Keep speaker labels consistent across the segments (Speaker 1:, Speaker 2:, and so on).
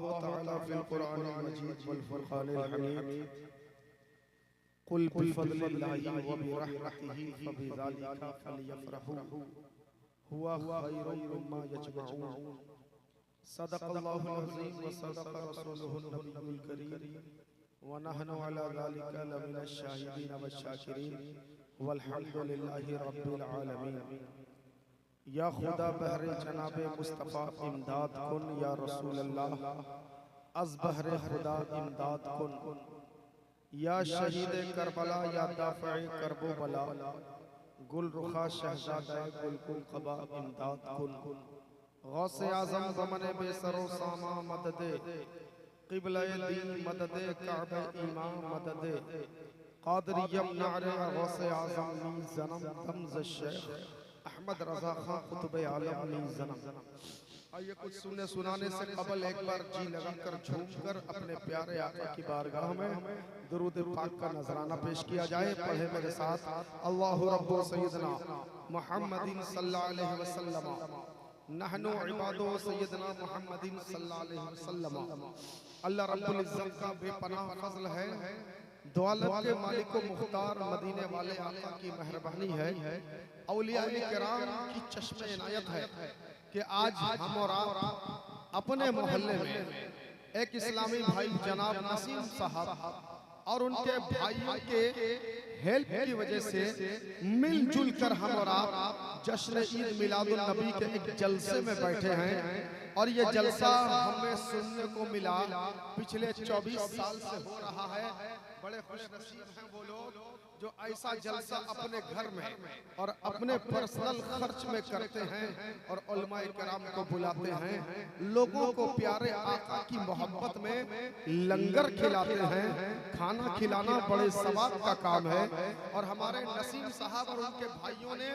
Speaker 1: तआला फिल कुरानिल मजीद वल फुरकानिल हमीद कुल बिफज़लिल्लाहि व बिरहमतिही फबिज़ालिका फलियफ़रहू हुवा खैरुम मिम्मा यजमऊन। सदक़ल्लाहुल अज़ीम व सदक़ रसूलुहुन नबियुल करीम व नहनु अला ज़ालिका लमिनश शाहिदीन वश्शाकिरीन वल्हम्दुलिल्लाहि रब्बिल आलमीन। या खुदा बहरे जनाबे मुस्तफ़ा इमदाद कुन या रसूल अल्लाह, अज़ बहरे खुदा इमदाद कुन। या शहीद करबला या दाफ़े करबो बला, गुल रुखा शहज़ादा गुल क़बा इमदाद कुन। गौसे आज़म ज़मने बेसरो सामा मददे, क़िबला दीन मददे काबे ईमान मददे। क़ादरियम नारे गौसे आज़म नी ज़नम तमज़ शेख अहमद रज़ा खां कुतुब आलम नी ज़नम। आइए कुछ सुनने सुनाने से कबल एक बार जी लगाकर झूमकर अपने प्यारे आका की बारगाह में दुरूद पाक का नजराना पेश किया जाए। पढ़े मेरे साथ अल्लाहु रब्बु सय्यदना मुहम्मदिन सल्लल्लाहु अलैहि वसल्लम, नहनु इबादो सय्यदना मुहम्मदिन सल्लल्लाहु अलैहि वसल्लम। अल्लाह रब्बुल इज्जत का बेपनाह फज़ल है, दौलत के मालिक व मुख्तार मदीने वाले आका की मेहरबानी है, औलिया किराम की चश्मे इनायत है कि आज हम और आप अपने मोहल्ले में एक इस्लामी भाई जनाब नसीम साहब और उनके भाइयों के हेल्प की वजह से मिलजुल कर हम और आप जश्न ईद मिलादुल नबी के एक जलसे में बैठे हैं। और ये जलसा हमें सुनने को मिला पिछले 24 साल से हो रहा है। बड़े खुशनसीब हैं वो लोग जो ऐसा जलसा अपने घर में और अपने पर्सनल खर्च में करते हैं और उलमाए किराम को बुलाते हैं, लोगों को प्यारे आका की मोहब्बत में लंगर खिलाते हैं। खाना खिलाना बड़े सवाब का काम है और हमारे नसीम साहब और उनके भाइयों ने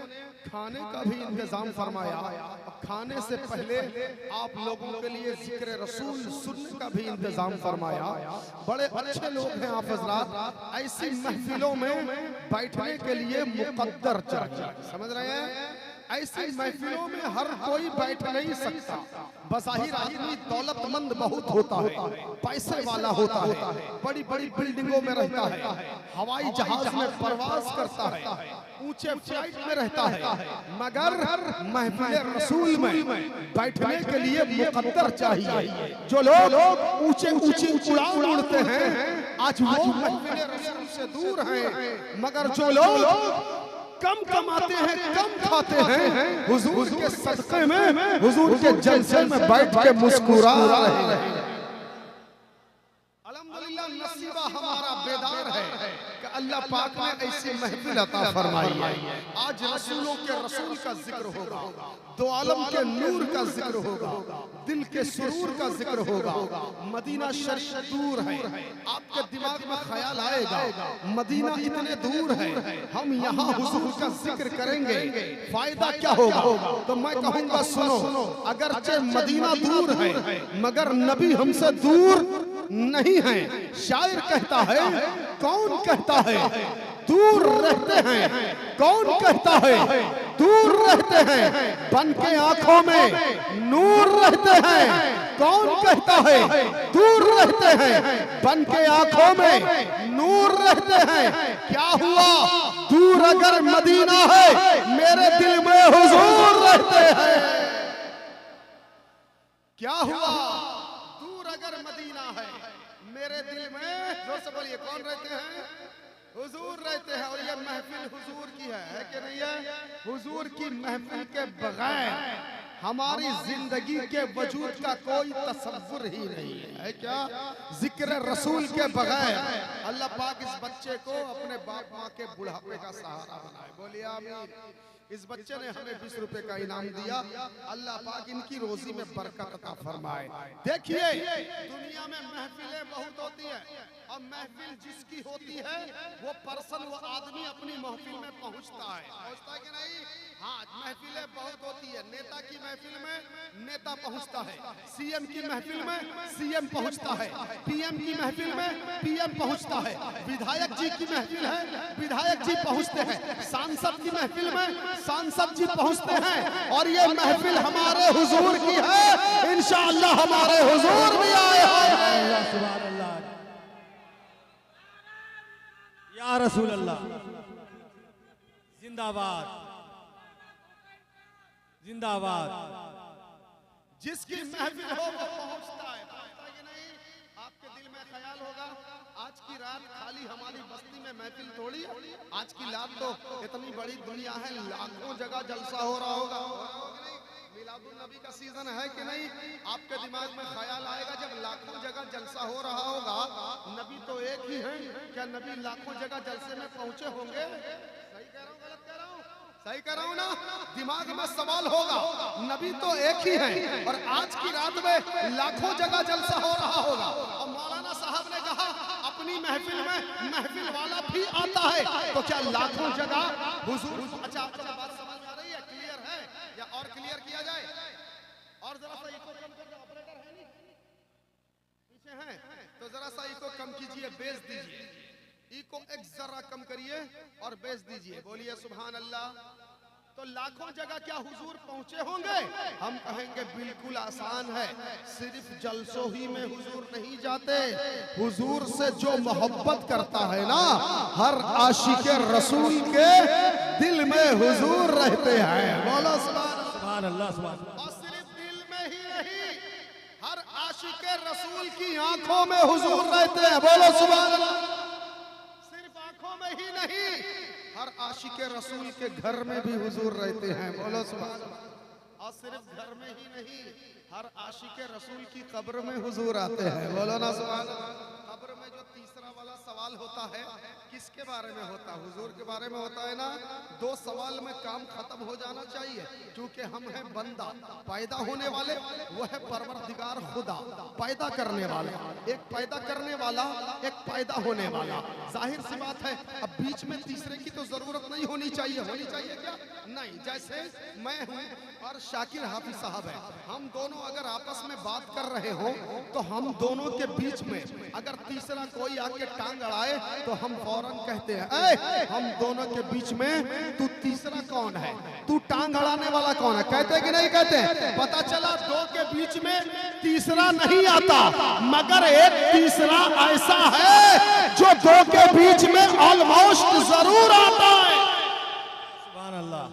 Speaker 1: खाने का भी इंतजाम फरमाया। खाने से पहले आप लोगों के लिए जिक्र रसूल सुनने का भी इंतजाम फरमाया। बड़े अच्छे लोग हैं आप हज़रात, ऐसी महफिलों में बैठने के लिए मुकद्दर चाहिए, समझ रहे हैं? ऐसी महफिलों में हर कोई बैठ नहीं सकता। बज़ाहिर आदमी दौलतमंद बहुत होता है, पैसे वाला होता है, बड़ी बड़ी बिल्डिंगों में रहता है, हवाई जहाज में परवाज करता है, ऊंचे फ्लाइट में रहता है, मगर महफिल रसूल में बैठने के लिए मुकद्दर चाहिए। जो लोग ऊंचे ऊंचे उड़ान उड़ते हैं आज वो महफिल रसूल से दूर हैं, मगर जो लोग कम कमाते हैं कम खाते हैं हुजूर के सदक़े में हुजूर के जलसे में बैठ के मुस्कुरा रहे हैं। अल्हम्दुलिल्लाह नसीबा हमारा बेदार है कि अल्लाह पाक ने ऐसी महफिल अता फरमाई है। आज रसूलों के रसूल का जिक्र होगा, दो आलम के नूर का जिक्र होगा, दिल के सुरूर का जिक्र होगा। मदीना शरीफ दूर है, आपके दिमाग में ख्याल आएगा मदीना इतने दूर है, हम यहाँ हुजूर का जिक्र करेंगे, फायदा क्या होगा? तो मैं कहूँगा सुनो, अगरचे मदीना दूर है मगर नबी हमसे दूर नहीं है। शायर कहता है, कौन कहता है दूर रहते हैं, कौन कहता है दूर रहते हैं, बन के आंखों में नूर रहते हैं। कौन कहता है दूर रहते हैं, बन के आंखों में नूर रहते हैं। क्या हुआ दूर अगर मदीना है, मेरे दिल में हुजूर रहते हैं। क्या हुआ दूर अगर मदीना है, मेरे दिल में जोर से बोलिए कौन रहते हैं? हुजूर रहते हैं। और ये महफिल हुजूर की है कि नहीं है? हुजूर की महफिल के बगैर हमारी जिंदगी के वजूद का कोई तसव्वुर ही नहीं है। क्या जिक्र रसूल के बगैर? अल्लाह पाक इस बच्चे को अपने बाप माँ के बुढ़ापे का सहारा बनाए, बोलिए आमीन। इस बच्चे ने हमें 20 रुपए का इनाम दिया, अल्लाह पाक इनकी रोजी में बरकत अता फरमाए। देखिए दुनिया में महफिलें बहुत होती है और महफिल जिसकी होती है वो पर्सन, वो आदमी अपनी महफिल में पहुंचता है कि नहीं? हाँ, महफिलें बहुत होती है। नेता की महफिल में नेता पहुंचता है, सीएम की महफिल में सीएम पहुंचता है, पीएम की महफिल में पीएम पहुंचता है, विधायक जी की महफिल है विधायक जी पहुंचते हैं, सांसद की महफिल में सांसद जी पहुंचते हैं। और ये महफिल हमारे हुजूर की है, इंशाअल्लाह हमारे हुजूर भी आए
Speaker 2: रसूल अल्लाह, जिंदाबाद जिंदाबाद।
Speaker 1: जिसकी महफिल हो वो पहुंचता है, पहुंचता कि नहीं? आपके दिल में ख्याल होगा आज की रात खाली हमारी बस्ती में महफिल थोड़ी है, आज की रात तो इतनी बड़ी दुनिया है, लाखों जगह जलसा हो रहा होगा। मिलादुन नबी का सीजन है कि नहीं? आपके दिमाग में ख्याल आएगा जब लाखों जगह जलसा हो रहा होगा, नबी तो एक ही है, क्या नबी लाखों जगह जलसे में पहुंचे होंगे? सही कह रहा हूं, गलत कह रहा हूं? सही कह रहा हूं ना? दिमाग में सवाल होगा, नबी तो एक ही है और आज की रात में लाखों जगह जलसा हो रहा होगा। और मौलाना साहब ने कहा अपनी महफिल में महफिल वाला भी आता है, तो क्या लाखों जगह हुजूर? अच्छा बात समझ में आ रही है? क्लियर है या और क्लियर किया जाए? और जरा सा इको कम कर दो, ऑपरेटर है नहीं पीछे हैं, तो जरा सा इको कम कीजिए, बेस दीजिए, इको एक जरा कम करिए और बेस दीजिए, बोलिए सुभान अल्लाह। तो लाखों जगह क्या हुजूर पहुंचे होंगे? हम कहेंगे बिल्कुल आसान है, सिर्फ जलसों ही में हुजूर नहीं जाते, हुजूर से जो मोहब्बत करता है ना, हर आशिक रसूल के दिल में हुजूर रहते हैं। बोलो सुभान
Speaker 2: अल्लाह, सुभान।
Speaker 1: और सिर्फ दिल में ही नहीं, हर आशिक रसूल की आंखों में हुजूर रहते हैं। बोलो सुभान अल्लाह। सिर्फ आंखों में ही नहीं, हर आशिक रसूल के घर में भी हुजूर रहते हैं। बोलो सुभान अल्लाह। और सिर्फ घर में ही नहीं, हर आशिक रसूल की कब्र में हुजूर आते हैं। बोलो ना सुभान अल्लाह। कब्र में जो तीसरा वाला सवाल होता है, किसके बारे में होता है? हुजूर के बारे में होता है ना। दो सवाल में काम खत्म हो जाना चाहिए, क्योंकि हम हैं बंदा, पैदा होने वाले, वो है परवरदिगार खुदा, पैदा करने वाले, एक पैदा करने वाला, एक पैदा होने वाला। जाहिर सी बात है, अब बीच में तीसरे की तो जरूरत नहीं होनी चाहिए। होनी चाहिए क्या? नहीं। जैसे मैं हूँ और शाकिर हाफिज साहब है, हम दोनों अगर आपस में बात कर रहे हो, तो हम दोनों के बीच में अगर तीसरा कोई आके टांग अड़ाए तो हम फौरन कहते हैं, ए, हम दोनों के बीच में तू तीसरा कौन है, तू टांग अड़ाने वाला कौन है? कहते कि नहीं कहते? पता चला दो के बीच में तीसरा नहीं आता, मगर एक तीसरा ऐसा है जो दो के बीच में ऑलमोस्ट जरूर आता है।
Speaker 2: सुभान अल्लाह।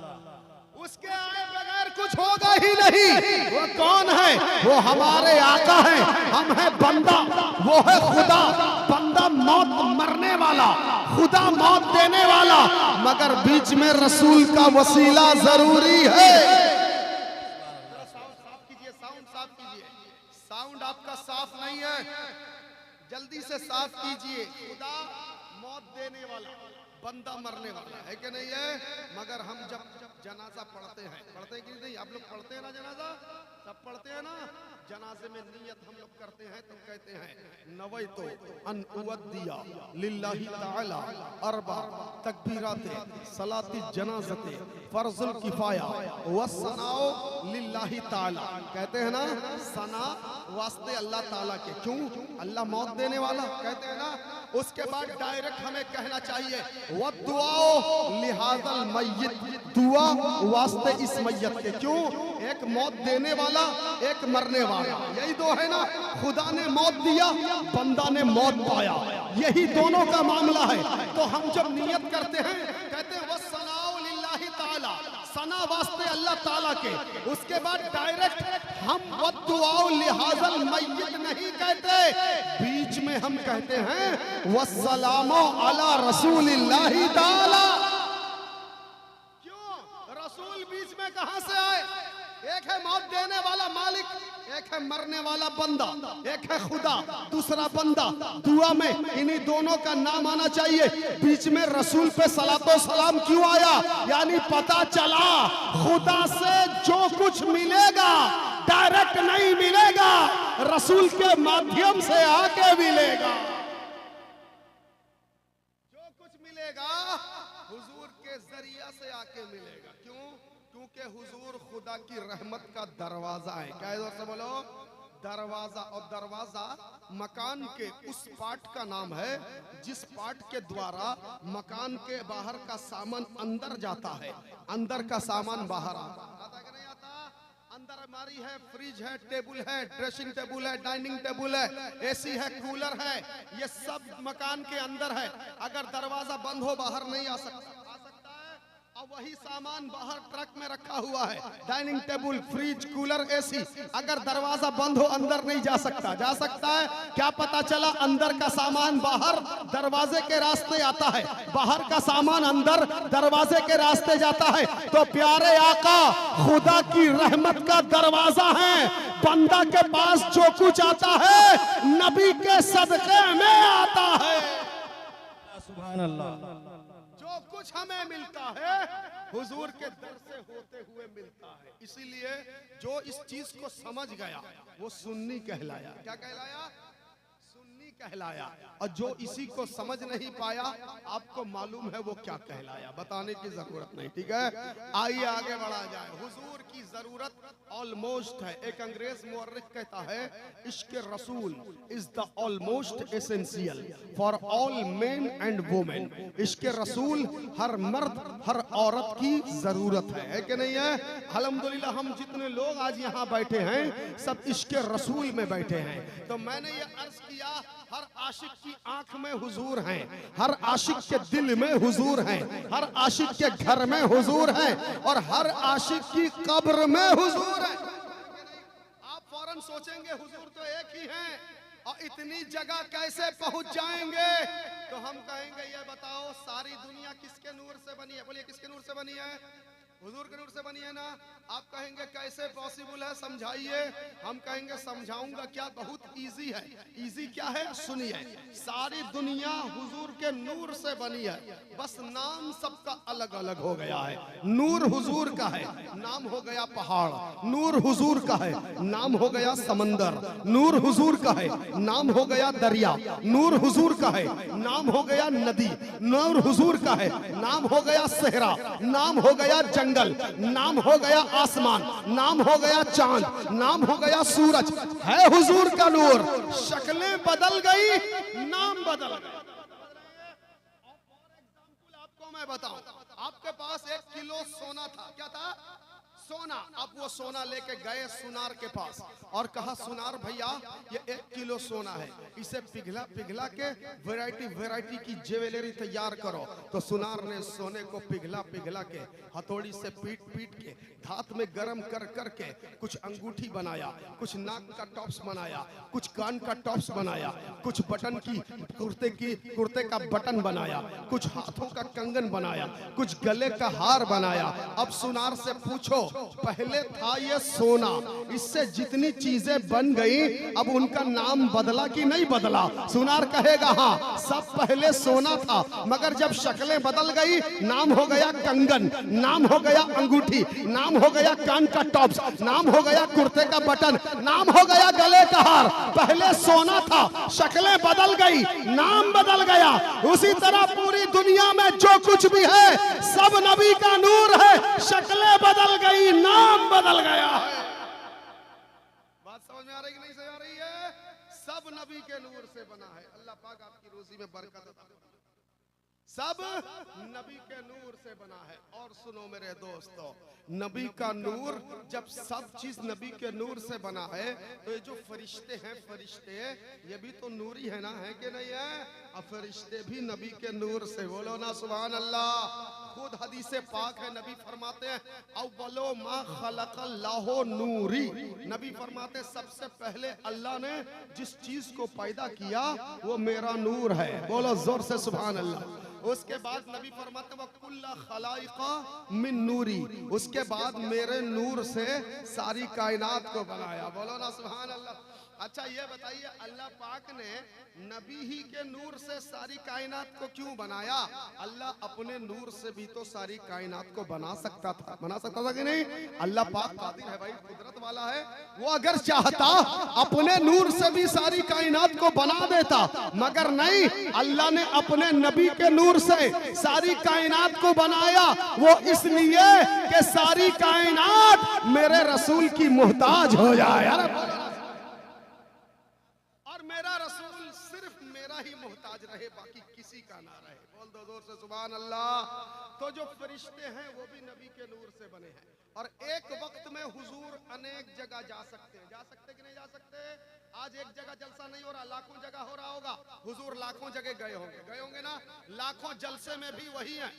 Speaker 1: उसके आए बगैर कुछ होगा ही नहीं। वो कौन है? वो हमारे आका है, हम है बंदा, वो है खुदा। बंदा मौत मरने वाला, खुदा मौत देने वाला, मगर बीच में रसूल का वसीला जरूरी है। साउंड साफ कीजिए, साउंड साफ कीजिए, साउंड आपका साफ नहीं है, जल्दी से साफ कीजिए। खुदा मौत देने वाला, बंदा मरने वाला है कि नहीं है? मगर हम जब जनाजा पढ़ते हैं कि नहीं? आप लोग पढ़ते हैं ना जनाजा? सब पढ़ते हैं ना? जनाजे में नियत हम लोग करते हैं तो कहते हैं नवैतु अन उवद्दिया लिल्लाहि ताला अरबा तकबीराते सलाती जनाजते फर्जुल किफाया वसनाओ लिल्लाहि ताला। कहते हैं ना, सना वास्ते अल्लाह ताला के। क्यों? अल्लाह मौत देने वाला, कहते हैं ना। उसके बाद डायरेक्ट हमें कहना चाहिए वद्दुआओ लिहाज़ल मय्यित, दुआ वास्ते इस मैयत के। क्यों? एक मौत देने वाला, एक मरने वाला, यही दो है ना। खुदा ने मौत दिया, बंदा ने मौत पाया, यही दोनों का मामला है। तो हम जब नियत करते हैं, कहते हैं वस्सनाउ लिल्लाहि ताला, सना वास्ते अल्लाह ताला के। उसके बाद डायरेक्ट हम वद्दुआओ लिहाज़ल मय्यित नहीं कहते, बीच में हम कहते हैं वस्सलामो अला रसूलिल्लाहि ताला। क्यों? रसूल बीच में कहां से आए? एक है मौत देने वाला मालिक, एक है मरने वाला बंदा, एक है खुदा, दूसरा बंदा। दुआ में इन्हीं दोनों का नाम आना चाहिए। बीच में रसूल पे सलातो सलाम क्यों आया? यानी पता चला खुदा से जो कुछ मिलेगा डायरेक्ट नहीं मिलेगा, रसूल के माध्यम से आके मिलेगा। जो कुछ मिलेगा हुजूर के जरिया से आके मिलेगा। क्यों? क्योंकि हुजूर खुदा की रहमत का दरवाजा है। क्या इधर से बोलो? दरवाजा। और दरवाजा मकान के उस पार्ट का नाम है जिस पार्ट के द्वारा मकान के बाहर का सामान अंदर जाता है, अंदर का सामान बाहर आता है कि नहीं आता? अंदर अलमारी है, फ्रिज है, टेबल है, ड्रेसिंग टेबल है, डाइनिंग टेबल है, एसी है, कूलर है, ये सब मकान के अंदर है। अगर दरवाजा बंद हो बाहर नहीं आ सकता है। और वही सामान बाहर ट्रक में रखा हुआ है, dining table, fridge, cooler, AC. अगर दरवाजा बंद हो अंदर नहीं जा सकता। जा सकता है क्या पता चला अंदर का सामान बाहर दरवाजे के रास्ते आता है, बाहर का सामान अंदर दरवाजे के रास्ते जाता है। तो प्यारे आका खुदा की रहमत का दरवाजा है, बंदा के पास जो कुछ आता है नबी के सदके में आता है।
Speaker 2: सुभान अल्लाह।
Speaker 1: जो कुछ हमें मिलता है हुजूर के दर से होते हुए मिलता है। इसीलिए जो इस चीज को समझ गया वो सुन्नी कहलाया। क्या कहलाया? सुन्नी कहलाया। और जो इसी को समझ नहीं पाया आपको मालूम है वो क्या कहलाया, बताने की जरूरत नहीं। ठीक है, आइए आगे बढ़ा जाए। हुजूर की जरूरत ऑलमोस्ट है। एक अंग्रेज मुअर्रिख कहता है इश्क रसूल is the almost essential for all main and women. इश्क रसूल हर मर्द हर औरत की जरूरत है कि नहीं है? अल्हम्दुलिल्लाह हम जितने लोग आज यहाँ बैठे हैं सब इश्क रसूल में बैठे हैं। तो मैंने ये अर्ज किया हर आशिक की आंख में हुजूर हैं, हर आशिक के दिल में हुजूर हैं, हर आशिक के घर में हुजूर हैं और हर आशिक की कब्र में हुजूर हैं। आप फौरन सोचेंगे हुजूर तो एक ही हैं और इतनी जगह कैसे पहुंच जाएंगे? तो हम कहेंगे ये बताओ सारी दुनिया किसके नूर से बनी है? बोलिए किसके नूर से बनी है? हुजूर के नूर से बनी है ना। आप कहेंगे कैसे पॉसिबल है, समझाइए। हम कहेंगे समझाऊंगा क्या, बहुत इजी है। इजी क्या है सुनिए। सारी दुनिया हुजूर के नूर से बनी है, बस नाम सबका अलग अलग हो गया है। नूर हुजूर का है, नाम हो गया पहाड़। नूर हुजूर का है, नाम हो गया समंदर। नूर हुजूर का है, नाम हो गया दरिया। नूर हुजूर का है, नाम हो गया नदी। नूर हुजूर का है, नाम हो गया सहरा। नाम हो गया जंगल। नाम हो गया आसमान। नाम हो गया चांद। नाम हो गया सूरज। है हुजूर का नूर। शक्लें बदल गई, नाम बदल गए। आपको मैं बताऊं, आपके पास 1 किलो सोना था। क्या था? सोना। अब वो सोना लेके गए सुनार के पास और कहा सुनार भैया ये 1 किलो सोना है, इसे पिघला पिघला के वैरायटी वैरायटी की ज्वेलरी तैयार करो। तो सुनार ने सोने को पिघला पिघला के हथौड़ी से पीट पीट के धात में गरम कर कर के कुछ अंगूठी बनाया, कुछ नाक का टॉप्स बनाया, कुछ कान का टॉप्स बनाया, कुछ बटन की कुर्ते का बटन बनाया, कुछ हाथों का कंगन बनाया, कुछ गले का हार बनाया। अब सुनार से पूछो पहले था ये सोना, इससे जितनी चीजें बन गई अब उनका नाम बदला कि नहीं बदला? सुनार कहेगा हाँ सब पहले सोना था, मगर जब शक्लें बदल गई नाम हो गया कंगन, नाम हो गया अंगूठी, नाम हो गया कान का टॉप्स, नाम हो गया कुर्ते का बटन, नाम हो गया गले का हार। पहले सोना था, शक्लें बदल गई, नाम बदल गया। उसी तरह पूरी दुनिया में जो कुछ भी है सब नबी का नूर है, शक्लें बदल गई, नाम बदल गया है। बात समझ में आ रही कि नहीं समझ आ रही है? सब नबी के नूर से बना है। अल्लाह पाक आपकी रोजी में बरकत अता फरमाए। सब नबी के नूर से बना है। और सुनो मेरे दोस्तों, नबी का नूर जब सब चीज नबी के नूर से बना है तो ये जो फरिश्ते हैं, फरिश्ते ये भी तो नूरी है ना, है कि नहीं है? अब फरिश्ते भी नबी के नूर से। बोलो ना सुभान अल्लाह। खुद हदीसे पाक है, नबी फरमाते हैं अव्वलो मा खलक़ल्लाहु नूरी। नबी फरमाते सबसे पहले अल्लाह ने जिस चीज को पैदा किया वो मेरा नूर है। बोलो जोर से सुभान अल्लाह। उसके बाद नबी फरमाते वह कुल्ला खलाइका मिन नूरी, उसके बाद मेरे नूर से सारी कायनात को बनाया। बोलो ना सुभान अल्लाह। अच्छा ये बताइए अल्लाह पाक ने नबी ही के नूर से सारी कायनात को क्यों बनाया? अल्लाह अपने नूर से भी तो सारी कायनात को बना सकता था, बना सकता था कि नहीं? अल्लाह पाक कादिर है भाई, कुदरत वाला है। वो अगर चाहता अपने नूर से भी सारी कायनात को बना देता, मगर नहीं, अल्लाह ने अपने नबी के नूर से सारी कायनात को बनाया। वो इसलिए कि सारी कायनात मेरे रसूल की मोहताज हो जाए। और और मेरा रसूल सिर्फ मेरा ही मोहताज रहे, बाकी किसी का ना रहे। बोल दो जोर से सुभान अल्लाह। तो जो फरिश्ते हैं वो भी नबी के नूर से बने हैं, और एक वक्त में हुजूर अनेक जगह जा सकते हैं। जा सकते कि नहीं जा सकते? आज एक जगह जलसा नहीं हो रहा, लाखों जगह हो रहा होगा। हुजूर लाखों जगह गए होंगे ना। लाखों जलसे में भी वही है,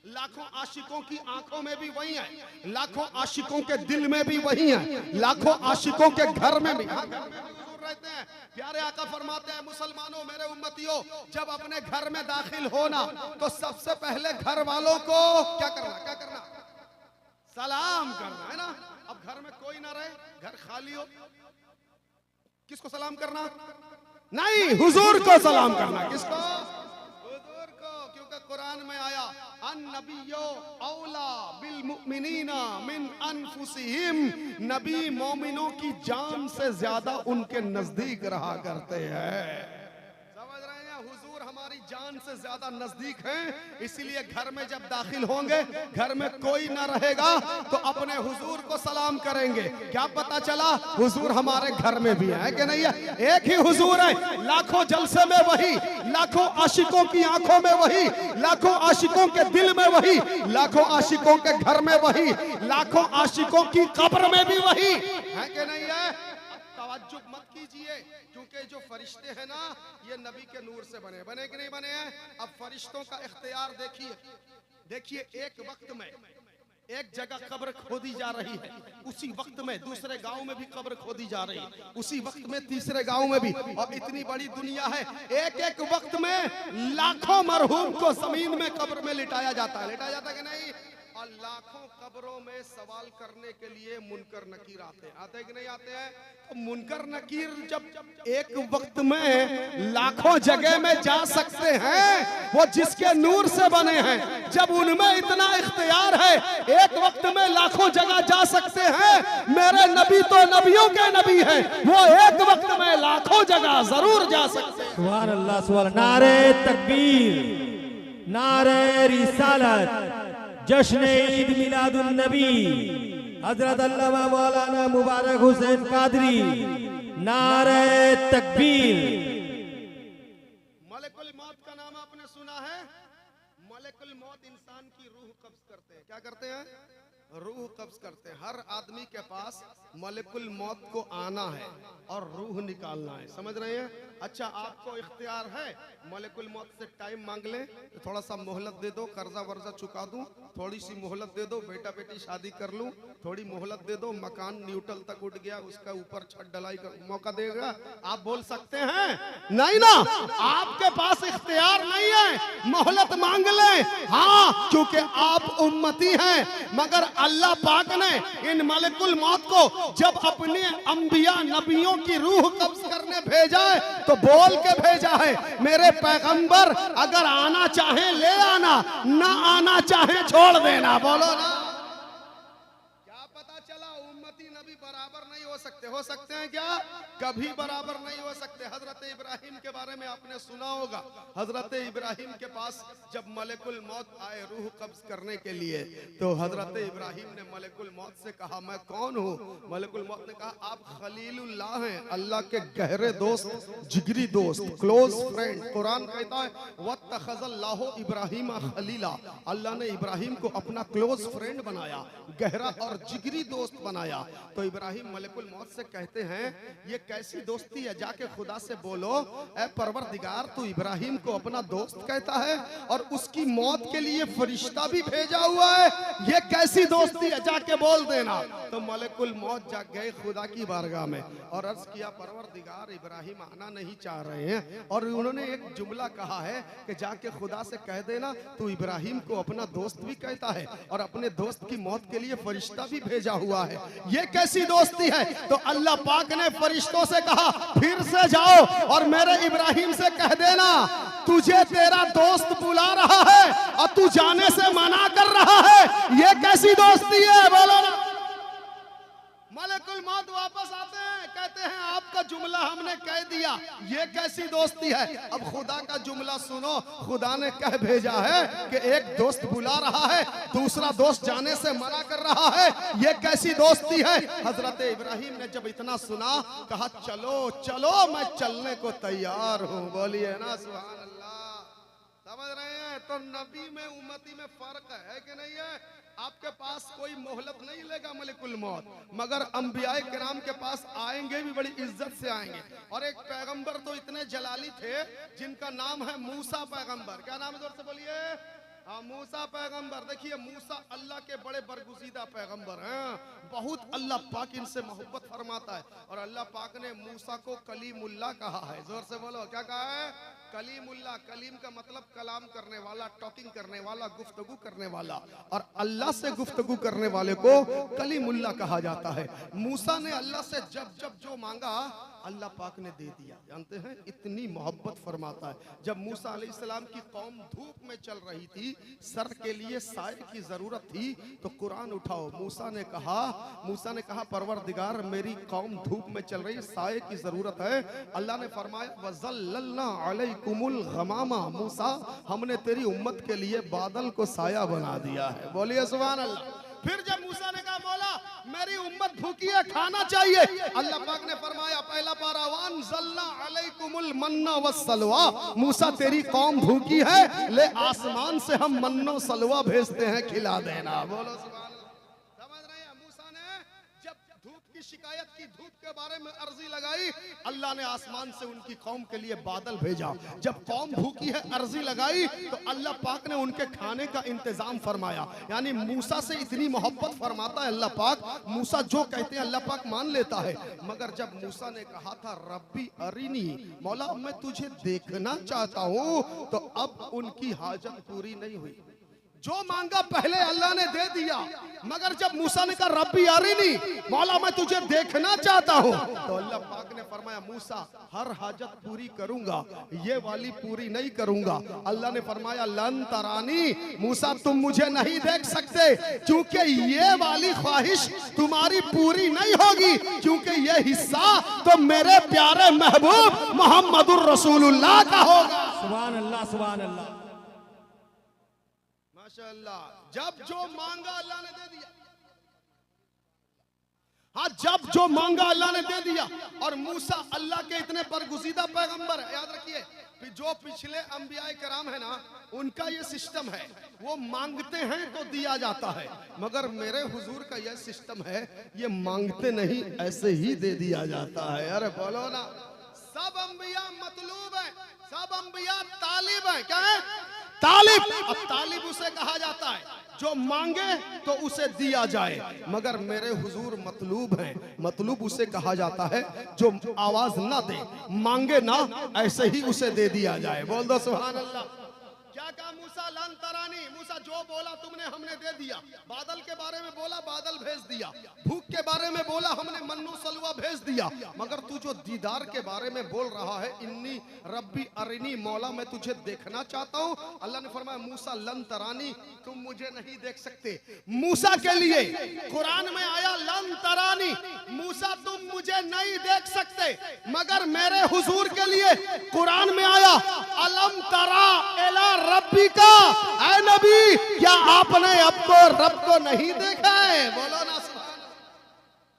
Speaker 1: लाखों आशिकों की आंखों में भी वही है, लाखों आशिकों के दिल में भी वही है, लाखों आशिकों के घर में भी हुजूर रहते हैं। प्यारे आका फरमाते हैं, मुसलमानों मेरे उम्मतियों, जब अपने घर में दाखिल होना तो सबसे पहले घर वालों को क्या करना? सलाम करना है ना। अब घर में कोई ना रहे, घर खाली हो, किसको सलाम करना? नहीं, हुजूर को सलाम करना। किसको? हुजूर को। क्योंकि कुरान में आया, अन्नबियो औला बिल मुमिनीना मिन अनफुसिहिम, नबी मोमिनों की जान से ज्यादा उनके नजदीक रहा करते हैं। समझ रहे हैं? हुजूर हमारी जान से ज्यादा नजदीक हैं, इसीलिए घर में जब दाखिल होंगे, घर में कोई ना रहेगा तो अपने हुजूर को सलाम करेंगे। क्या पता चला? हुजूर हमारे घर में भी है कि नहीं है? एक ही हुजूर है, लाखों जलसे में वही, लाखों आशिकों की आंखों में वही, लाखों आशिकों के दिल में वही, लाखों आशिकों के घर में वही, लाखों आशिकों की कब्र में भी वही है कि नहीं है? तवज्जुह मत कीजिए, क्योंकि जो फरिश्ते हैं ना, ये नबी के नूर से बने कि नहीं बने हैं? अब फरिश्तों का इख्तियार देखिए, एक वक्त में एक जगह कब्र खोदी जा रही है, उसी वक्त में दूसरे गांव में भी कब्र खोदी जा रही है, उसी वक्त में तीसरे गांव में भी। और इतनी बड़ी दुनिया है, एक वक्त में लाखों मरहूम को जमीन में कब्र में लिटाया जाता है कि नहीं? और लाखों कब्रों में सवाल करने के लिए मुनकर नकीर आते हैं कि नहीं आते हैं? तो मुनकर नकीर जब एक वक्त में लाखों जगह में जा सकते हैं, वो जिसके नूर से बने हैं, जब उनमें इतना इख्तियार है, एक वक्त में लाखों जगह जा सकते हैं। मेरे नबी तो नबियों के नबी हैं, वो एक वक्त में लाखों जगह जरूर जा सकते हैं।
Speaker 2: सुभान अल्लाह, सुभान अल्लाह। नारे तकबीर, नारे रिसालत, जश्न ईद मिलादुन नबी, हजरत अल्लामा मौलाना मुबारक हुसैन कादरी, नारे तकबीर।
Speaker 1: मलकुल मौत का नाम आपने सुना है? मलकुल मौत इंसान की रूह कब्ज करते हैं। क्या करते हैं? रूह कब्ज करते हैं। हर आदमी के पास मलकुल मौत को आना है और रूह निकालना है। समझ रहे हैं? अच्छा, आपको इख्तियार है, मलकुल मौत से टाइम मांग लें, तो थोड़ा सा मोहलत दे दो, कर्जा वर्जा चुका दूं, थोड़ी सी मोहलत दे दो, बेटा बेटी शादी कर लूं, थोड़ी मोहलत दे दो, मकान न्यूट्रल तक उठ गया, उसका ऊपर छत ढलाई का मौका देगा, आप बोल सकते हैं? नहीं ना, आपके पास इख्तियार नहीं है। मोहलत मांग लें, हाँ, क्योंकि आप उम्मती हैं, मगर अल्लाह पाक ने इन मलकुल मौत को जब अपने अंबिया नबियों की रूह कब्ज करने भेजा है, तो बोल के भेजा है, मेरे पैगंबर अगर आना चाहे ले आना, ना आना चाहे छोड़ देना। बोलो ना। क्या पता चला? उम्मती नबी बराबर नहीं हो सकते हैं क्या? कभी बराबर नहीं हो सकते। हजरत इब्राहिम के बारे में आपने सुना होगा। हजरत इब्राहिम के पास जब मलकुल मौत आए रूह कब्ज करने के लिए, तो हजरत इब्राहिम ने मलकुल मौत से कहा, मैं कौन हूँ? मलकुल मौत ने कहा, आप खलीलुल्लाह हैं, अल्लाह के गहरे दोस्त, जिगरी दोस्त, क्लोज फ्रेंड। कुरान कहता है, वत्तखज़ल्लाहु इब्राहीम खलीला, अल्लाह ने इब्राहिम को अपना क्लोज फ्रेंड बनाया, गहरा और जिगरी दोस्त बनाया। तो इब्राहिम मलकुल मौत से कहते हैं, ये कैसी दोस्ती है? जाके खुदा से बोलो, ऐ परवरदिगार, तू इब्राहिम को अपना दोस्त कहता है और उसकी मौत के लिए फरिश्ता भी भेजा हुआ है, ये कैसी दोस्ती है? जाके बोल देना। तो मलकुल मौत जा गए खुदा की बारगाह में और अर्ज किया, परवरदिगार, इब्राहिम आना नहीं चाह रहे हैं, और उन्होंने एक जुमला कहा है कि जाके खुदा से कह देना, तू इब्राहिम को अपना दोस्त भी कहता है और अपने दोस्त की मौत के लिए फरिश्ता भी भेजा हुआ है, ये कैसी दोस्ती है? तो अल्लाह पाक ने फरिश्तों से कहा, फिर से जाओ और मेरे इब्राहिम से कह देना, तुझे तेरा दोस्त बुला रहा है और तू जाने से मना कर रहा है, ये कैसी दोस्ती है? बोलो ना। मलकुल मौत वापस आते हैं, कहते हैं, आप का जुमला हमने कह दिया, ये कैसी दोस्ती है। अब खुदा का जुमला सुनो, खुदा ने कह भेजा है कि एक दोस्त बुला रहा है, दूसरा दोस्त जाने से मना कर रहा है, ये कैसी दोस्ती है। हजरत इब्राहिम ने जब इतना सुना, कहा चलो चलो मैं चलने को तैयार हूँ। बोलिए ना सुभान अल्लाह। समझ रहे हैं? तो नबी में उम्मती में फर्क है कि नहीं है। आपके पास कोई मोहलत नहीं लेगा मलिकुल मौत, मगर अंबियाए किराम के पास आएंगे भी बड़ी इज्जत से आएंगे। और एक पैगंबर तो इतने जलाली थे जिनका नाम है मूसा पैगंबर। क्या नाम है, जोर से बोलिए। हाँ, मूसा पैगंबर। देखिए मूसा अल्लाह के बड़े बरगुजीदा पैगंबर हैं, बहुत अल्लाह पाक इनसे मोहब्बत फरमाता है। और अल्लाह पाक ने मूसा को कलीमुल्लाह कहा है। जोर से बोलो, क्या कहा है? कलीमुल्लाह। कलीम का मतलब कलाम करने वाला, टॉकिंग करने वाला, गुफ्तगू करने वाला। और अल्लाह से गुफ्तगू करने वाले को कलीमुल्लाह कहा जाता है। मूसा ने अल्लाह से जब जब जो मांगा अल्लाह पाक ने दे दिया। जानते हैं इतनी मोहब्बत फरमाता है। जब मूसा अलैहिस्सलाम की कौम धूप में चल रही थी, सर के लिए साए की जरूरत थी, तो कुरान उठाओ। मूसा ने कहा परवरदिगार मेरी कौम धूप में चल रही, साए की जरूरत है। अल्लाह ने फरमाया वज़ल्ललना अलैकुमुल गमामा, मूसा हमने तेरी उम्मत के लिए बादल को साया बना दिया है। बोलिए सुभान अल्लाह। फिर जब मूसा ने कहा मौला मेरी उम्मत भूखी है, खाना चाहिए, अल्लाह पाक ने फरमाया पहला पारा वअनज़लना अलैकुमुल मन्ना वस्सलवा, मूसा तेरी कौम भूखी है, ले आसमान से हम मन्नो सलवा भेजते हैं, खिला देना। बोलो सुभान अल्लाह। समझ रहे हैं? मूसा ने जब धूप की शिकायत की, धूप के बारे में अर्जी लगाई, अल्लाह ने आसमान से उनकी कौम के लिए बादल भेजा। जब कौम भूखी है, अर्जी लगाई, तो अल्लाह पाक ने उनके खाने का इंतजाम फरमाया। यानी मूसा से इतनी मोहब्बत फरमाता है अल्लाह पाक, मूसा जो कहते हैं अल्लाह पाक मान लेता है। मगर जब मूसा ने कहा था रब्बी अरिनी, मौला मैं तुझे देखना चाहता हूँ, तो अब उनकी हाजत पूरी नहीं हुई। जो मांगा पहले अल्लाह ने दे दिया, मगर जब मूसा ने कहा रब्बी अरिनी, मौला मैं तुझे देखना चाहता हूँ, तो अल्लाह पाक ने फरमाया मूसा हर हाजत पूरी करूंगा, ये वाली पूरी नहीं करूंगा। अल्लाह ने फरमाया लन तरानी, मूसा तुम मुझे नहीं देख सकते, क्योंकि ये वाली ख्वाहिश तुम्हारी पूरी नहीं होगी, क्योंकि ये हिस्सा तो मेरे प्यारे महबूब मोहम्मदुर रसूलुल्लाह का होगा।
Speaker 2: सुभान अल्लाह, सुभान अल्लाह,
Speaker 1: माशाअल्लाह। जब जो मांगा अल्लाह ने दे दिया। हाँ, जब जो मांगा अल्लाह ने दे दिया। और मूसा अल्लाह के इतने बरगुजीदा पैगंबर है। याद रखिए जो पिछले अंबियाए कराम है ना, उनका ये सिस्टम है, वो मांगते हैं तो दिया जाता है। मगर मेरे हुजूर का यह सिस्टम है, ये मांगते नहीं ऐसे ही दे दिया जाता है। अरे बोलो ना, सब अंबिया मतलूब है, सब अंबिया तालिब है। क्या है? तालिब। अब तालिब उसे कहा जाता है जो मांगे तो उसे दिया जाए, मगर मेरे हुजूर मतलूब हैं, मतलूब उसे कहा जाता है जो आवाज ना दे, मांगे ना, ऐसे ही उसे दे दिया जाए। बोल दो सुभान अल्लाह। क्या कहा मूसा लन तरानी, मूसा जो बोला तुमने हमने दे दिया। बादल के बारे में बोला, बादल भेज दिया। भूख के बारे में बोला, हमने मन्नो सलवा भेज दिया। मगर तू जो दीदार के बारे में बोल रहा है, इन्नी रब्बी अरिनी, मौला मैं तुझे देखना चाहता हूँ। अल्लाह ने फरमाया मूसा लन तरानी, तुम मुझे नहीं देख सकते। मूसा के लिए कुरान में आया लन तरानी, मूसा तुम मुझे नहीं देख सकते। मगर मेरे हुजूर के लिए कुरान में आया अलम तरा एला रब्बी का, ऐ नबी क्या आपने अब को रब को नहीं देखा है? बोलो ना सुभान अल्लाह।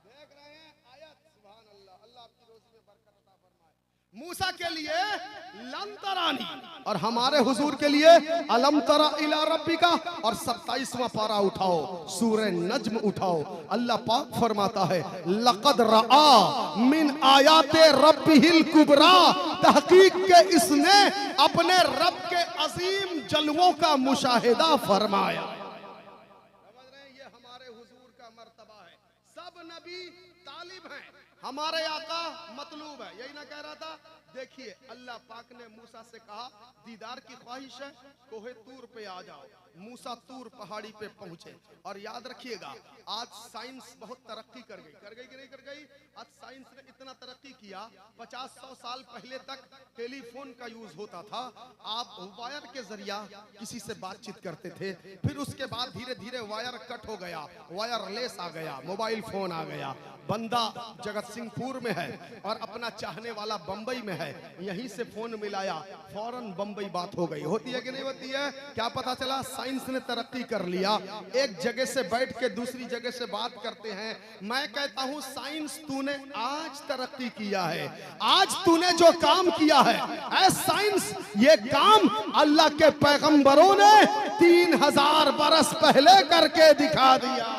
Speaker 1: देख रहे हैं आयत, सुभान अल्लाह। अल्लाह आपकी रोजी में बरकत अता फरमाए। मूसा के लिए लन तरानी और हमारे हुजूर के लिए अलम तरा इला रब्बी का। और 27वां पारा उठाओ, सूरह नज्म उठाओ, अल्लाह पाक फरमाता है लक़द रआ मिन आयाते रब्बिहिल कुबरा, तहकीक के इसने अपने रब के अजीम जलवों का मुशाहिदा फरमाया। समझ रहे हैं? ये हमारे हुजूर का मर्तबा है। सब नबी तालिब हैं, हमारे आका मतलूब है। यही ना कह रहा था? देखिए अल्लाह पाक ने मूसा से कहा दीदार की ख्वाहिश है, कोहे तूर पे आ जाओ। मूसा तूर पहाड़ी पे पहुंचे। और याद रखिएगा आज साइंस बहुत तरक्की कर गई कि नहीं कर गई? आज साइंस ने इतना तरक्की किया, 50-100 साल पहले तक टेलीफोन का यूज होता था। आप वायर के जरिया किसी से बातचीत करते थे, फिर उसके बाद धीरे धीरे वायर कट हो गया, वायरलेस आ गया, मोबाइल फोन आ गया। बंदा जगत सिंहपुर में है और अपना चाहने वाला बंबई में है, यहीं से फोन मिलाया, फौरन बंबई बात हो गई। होती है कि नहीं होती है? क्या पता चला? साइंस ने तरक्की कर लिया, एक जगह से बैठ के दूसरी जगह से बात करते हैं। मैं कहता हूं साइंस तूने आज तरक्की किया है, आज तूने जो काम किया है ऐ साइंस, ये काम अल्लाह के पैगंबरों ने 3000 बरस पहले करके दिखा दिया।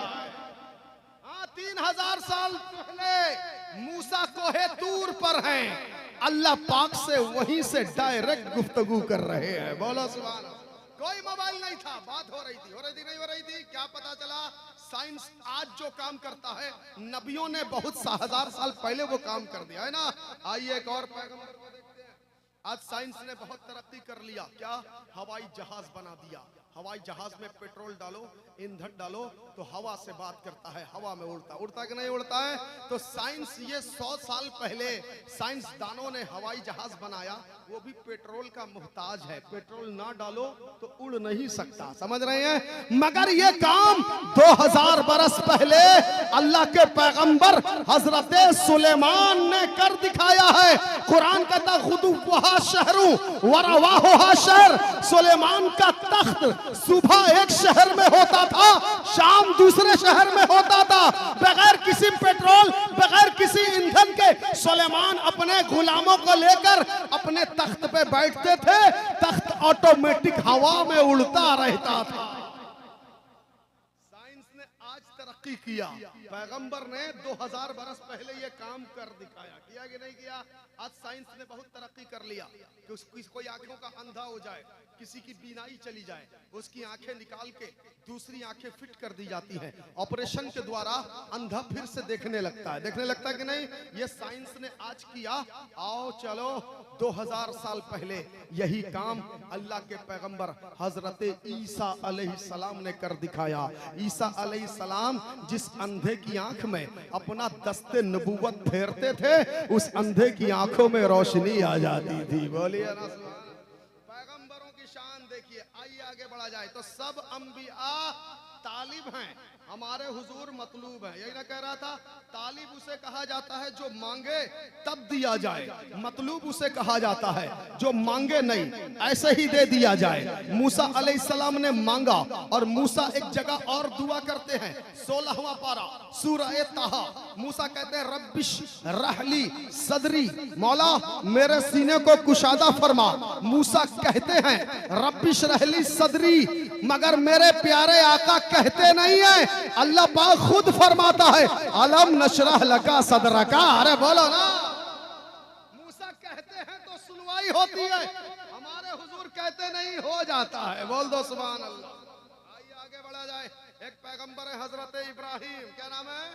Speaker 1: 3000 साल पहले मूसा कोहे तूर पर हैं, अल्लाह पाक से वहीं से डायरेक्ट गुफ्तगू कर रहे हैं। बोलो सुभान अल्लाह। कोई मोबाइल नहीं था, बात हो रही थी नहीं हो रही थी। क्या पता चला? साइंस आज जो काम करता है नबियों ने बहुत 1000 साल पहले वो काम कर दिया है ना। आइए एक और पैगंबर को देखते हैं। आज साइंस ने बहुत तरक्की कर लिया। क्या? हवाई जहाज बना दिया। हवाई जहाज में पेट्रोल डालो, ईंधन डालो तो हवा से बात करता है, हवा में उड़ता कि नहीं उड़ता है? तो साइंस ये 100 साल पहले साइंसदानों ने हवाई जहाज बनाया, वो भी पेट्रोल का मुहताज है। पेट्रोल ना डालो तो उड़ नहीं सकता, समझ रहे हैं? मगर ये काम 2000 बरस पहले अल्लाह के पैगंबर हजरत सुलेमान ने कर दिखाया है। कुरान कहता खुदुहा शहरु वरवाहुहा शहर। सुलेमान का तख्त सुबह एक शहर में होता था, शाम दूसरे शहर में होता था। बगैर किसी पेट्रोल, बगैर किसी ईंधन के सुलेमान अपने गुलामों को लेकर अपने तख्त पे बैठते थे, तख्त ऑटोमेटिक हवा में उड़ता रहता था। साइंस ने आज तरक्की किया, पैगंबर ने 2000 बरस पहले ये काम कर दिखाया। किया कि नहीं किया? आज साइंस ने बहुत तरक्की कर लिया कि कोई आंखों का अंधा हो जाए, किसी की बीनाई चली जाए, उसकी आंखें निकाल के दूसरी आंखें फिट कर दी जाती हैं। ऑपरेशन के द्वारा अंधा फिर से देखने लगता है कि नहीं? ये साइंस ने आज किया। आओ चलो 2000 साल पहले यही काम अल्लाह के पैगंबर हजरत ईसा अलैहिस्सलाम ने कर दिखाया। ईसा अलैहिस्सलाम जिस अंधे की आंख में अपना दस्ते नबूवत फेरते थे, उस अंधे की आंखों में रोशनी आ जाती थी। बोलिए ना, पैगंबरों की शान देखिए। आइए आगे बढ़ा जाए तो सब अंबिया तालिब हैं, हमारे हुजूर मतलूब है। यही ना कह रहा था? तालिब उसे कहा जाता है जो मांगे तब दिया जाए, मतलूब उसे कहा जाता है जो मांगे नहीं, ऐसे ही दे दिया जाए। मूसा अलैहिस्सलाम ने मांगा और मूसा एक जगह और दुआ करते हैं, 16वां पारा सूरह ताहा। मूसा कहते हैं रब्बिश रहली सदरी, मौला मेरे सीने को कुशादा फरमा। मूसा कहते हैं रब्बिश रहली सदरी, मगर मेरे प्यारे आका कहते नहीं है, अल्लाह पाक खुद फरमाता है अलम नशरह लका सदरका। अरे बोलो ना, मूसा कहते हैं तो सुनवाई होती है, हमारे हुजूर कहते नहीं हो जाता है। बोल दो सुभान अल्लाह। आइए आगे बढ़ा जाए। एक पैगंबर है हजरत इब्राहिम, क्या नाम है?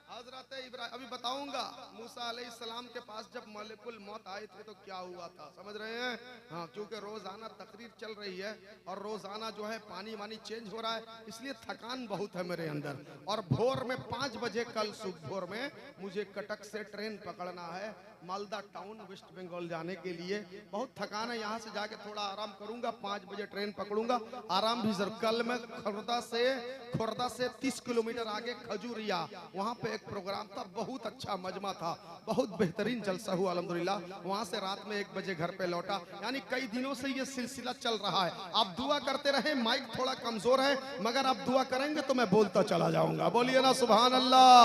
Speaker 1: हजरत इब्राहिम। अभी बताऊंगा मूसा अलैहिस्सलाम के पास जब मलिकुल मौत आए थे तो क्या हुआ था, समझ रहे हैं? हाँ, क्योंकि रोजाना तकरीर चल रही है और रोजाना जो है पानी वानी चेंज हो रहा है, इसलिए थकान बहुत है मेरे अंदर। और भोर में 5 बजे कल सुबह भोर में मुझे कटक से ट्रेन पकड़ना है मालदा टाउन वेस्ट बंगाल जाने के लिए। बहुत थकान है, यहाँ से जाके थोड़ा आराम करूंगा, 5 बजे ट्रेन पकड़ूंगा, आराम भी जरूर। कल मैं खुर्दा से 30 किलोमीटर आगे खजूरिया, वहाँ पे एक प्रोग्राम था, बहुत अच्छा मजमा था, बहुत बेहतरीन जलसा हुआ अल्हम्दुलिल्लाह। वहाँ से रात में 1 बजे घर पे लौटा। यानी कई दिनों से ये सिलसिला चल रहा है। आप दुआ करते रहे, माइक थोड़ा कमजोर है मगर आप दुआ करेंगे तो मैं बोलता चला जाऊंगा। बोलिए ना सुभान अल्लाह।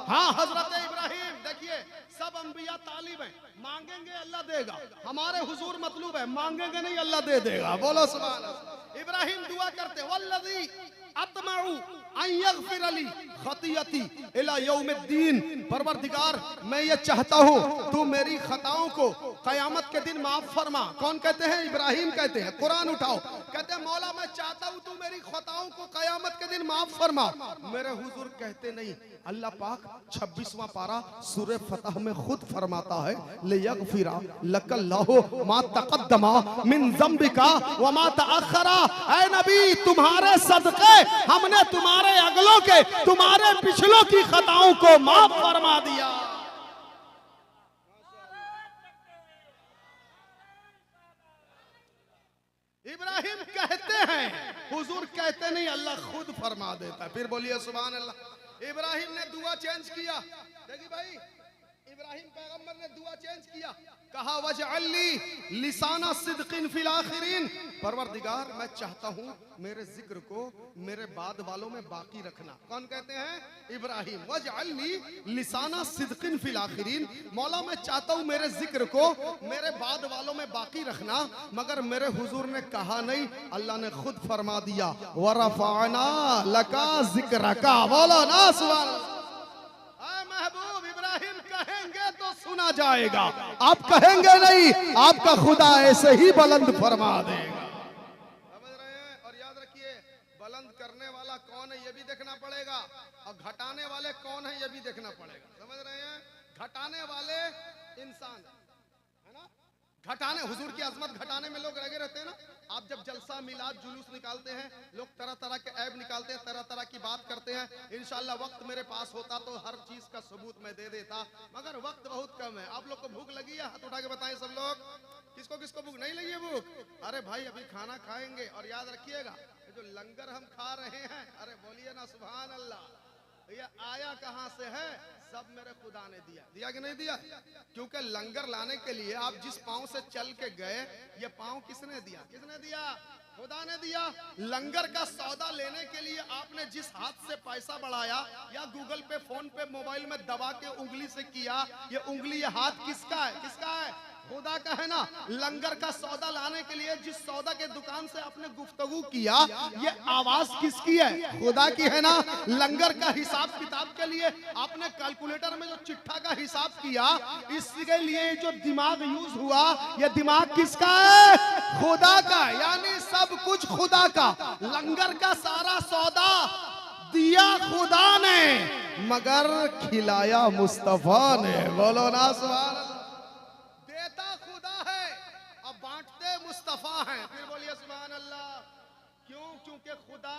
Speaker 1: हाँ, हजरत इब्राहिम देखिए, सब अंबिया तालिब हैं, मांगेंगे अल्लाह देगा। हमारे हुजूर मतलूब है, मांगेंगे नहीं अल्लाह दे देगा। बोलो सुभान अल्लाह। इब्राहिम दुआ करते वल्लज़ी अतमउ अन यगफिर ली खतियती इला यौमिद्दीन। परवरदिगार मैं ये चाहता हूँ तू मेरी खताओं को कयामत के दिन माफ फरमा। कौन कहते हैं? इब्राहिम कहते हैं। कुरान उठाओ, कहते हैं मौला मैं चाहता हूँ तू मेरी खताओं को कयामत के दिन माफ फरमा। मेरे हुजूर कहते नहीं, अल्लाह पाक 26वां पारा सूरह फतह में खुद फरमाता है लियगफिरा लकल्लाहु मा तक़द्दमा मिन ज़म्बिका व मा तअख़रा। ऐ नबी, तुम्हारे सदक़े हमने तुम्हारे अगलों के, तुम्हारे पिछलों की खताओं को माफ फरमा दिया। इब्राहिम कहते हैं, हुजूर कहते नहीं, अल्लाह खुद फरमा देता। फिर बोलिए सुभान अल्लाह। इब्राहिम ने दुआ चेंज किया, देखिए भाई, इब्राहिम पैगंबर ने दुआ चेंज किया, कहा वजअल्ली लिसाना सिद्किन फिल आखिरीन, परवरदिगार मैं चाहता हूँ मेरे जिक्र को मेरे बाद वालों में बाकी रखना। कौन कहते हैं? इब्राहिम। वजअल्ली लिसाना सिद्किन फिल आखिरीन, मौला मैं चाहता हूँ मेरे जिक्र को मेरे बाद वालों में बाकी रखना। मगर मेरे हुजूर ने कहा नहीं, अल्लाह ने खुद फरमा दिया वरफअना लका जिक्रका। बोलो ना सुभान अल्लाह। महबूब इब्राहिम कहेंगे तो सुना जाएगा, आप कहेंगे नहीं, आपका खुदा ऐसे ही बुलंद फरमा देगा। समझ रहे हैं? और याद रखिए, बुलंद करने वाला कौन है ये भी देखना पड़ेगा, और घटाने वाले कौन है ये भी देखना पड़ेगा। समझ रहे हैं? घटाने वाले इंसान है ना, घटाने हुजूर की अजमत घटाने में लोग लगे रहते हैं ना। आप जब जलसा मिलाद जुलूस निकालते हैं, लोग तरह तरह के ऐब निकालते हैं, तरह तरह की बात करते हैं। इंशाल्लाह वक्त मेरे पास होता तो हर चीज का सबूत मैं दे देता, मगर वक्त बहुत कम है। आप लोग को भूख लगी है? हाथ उठा के बताएं सब लोग, किसको किसको भूख नहीं लगी है? भूख? अरे भाई अभी खाना खाएंगे। और याद रखिएगा, जो लंगर हम खा रहे हैं, अरे बोलिए ना सुभान अल्लाह, ये आया कहां से है? सब मेरे खुदा ने दिया। दिया कि नहीं दिया? क्योंकि लंगर लाने के लिए आप जिस पांव से चल के गए, ये पांव किसने दिया? किसने दिया? खुदा ने दिया। लंगर का सौदा लेने के लिए आपने जिस हाथ से पैसा बढ़ाया या गूगल पे, फोन पे, मोबाइल में दबा के उंगली से किया, ये उंगली, ये हाथ किसका है? किसका है? खुदा का है ना। लंगर का सौदा लाने के लिए जिस सौदा के दुकान से आपने गुफ्तगू किया, ये आवाज किसकी है? खुदा की है ना। लंगर का हिसाब किताब के लिए आपने कैलकुलेटर में जो चिट्ठा का हिसाब किया, इसके लिए जो दिमाग यूज हुआ, ये दिमाग किसका है? खुदा का। यानी सब कुछ खुदा का। लंगर का सारा सौदा दिया खुदा ने, मगर खिलाया मुस्तफा ने। बोलो ना सुभान अल्लाह। देता खुदा है और बांटते मुस्तफा है। फिर बोलिए सुभान अल्लाह। क्यों? क्योंकि खुदा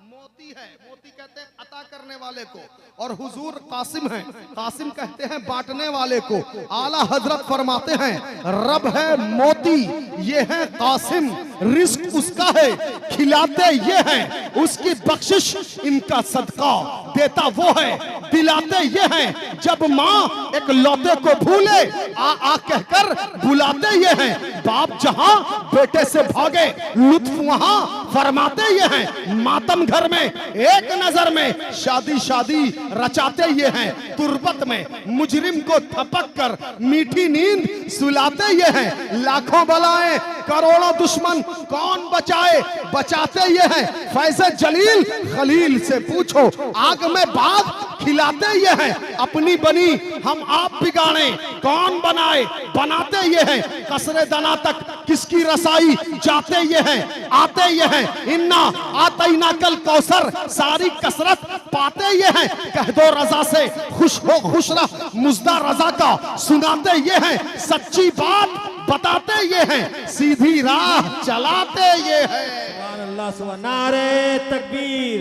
Speaker 1: मोती है। मोती कहते हैं अता करने वाले को, और हुजूर कासिम है। कासिम कहते हैं बांटने वाले को। आला हजरत फरमाते हैं रब है मोती, ये है कासिम, रिस्क उसका है, खिलाते ये हैं, उसकी बख्शिश इनका सदका, देता वो है, दिलाते ये हैं। जब माँ एक लौते को भूले, आ कहकर बुलाते ये हैं। बाप जहां बेटे से भागे, लुत्फ वहां फरमाते ये हैं। मातम घर में एक नजर में शादी शादी रचाते ये हैं। तुरबत में मुजरिम को थपक कर मीठी नींद सुलाते ये हैं। लाखों बलाएं करोड़ों दुश्मन कौन बचाए, बचाते ये हैं। फैज़े जलील खलील से पूछो, आग में बाग खिलाते ये हैं। अपनी बनी हम आप बिगाड़े, कौन बनाए, बनाते ये हैं। कसरे दना तक किसकी रसाई जाते ये हैं, आते ये हैं। इन्ना आतैना कल कौसर, सारी कसरत पाते ये हैं। कह दो रजा से खुश हो, खुश रह मुजदा रजा का सुनाते ये हैं। सच्ची बात बताते ये हैं, सीधी राह चलाते ये हैं।
Speaker 2: सुभान अल्लाह, सुभान। नारे तकबीर,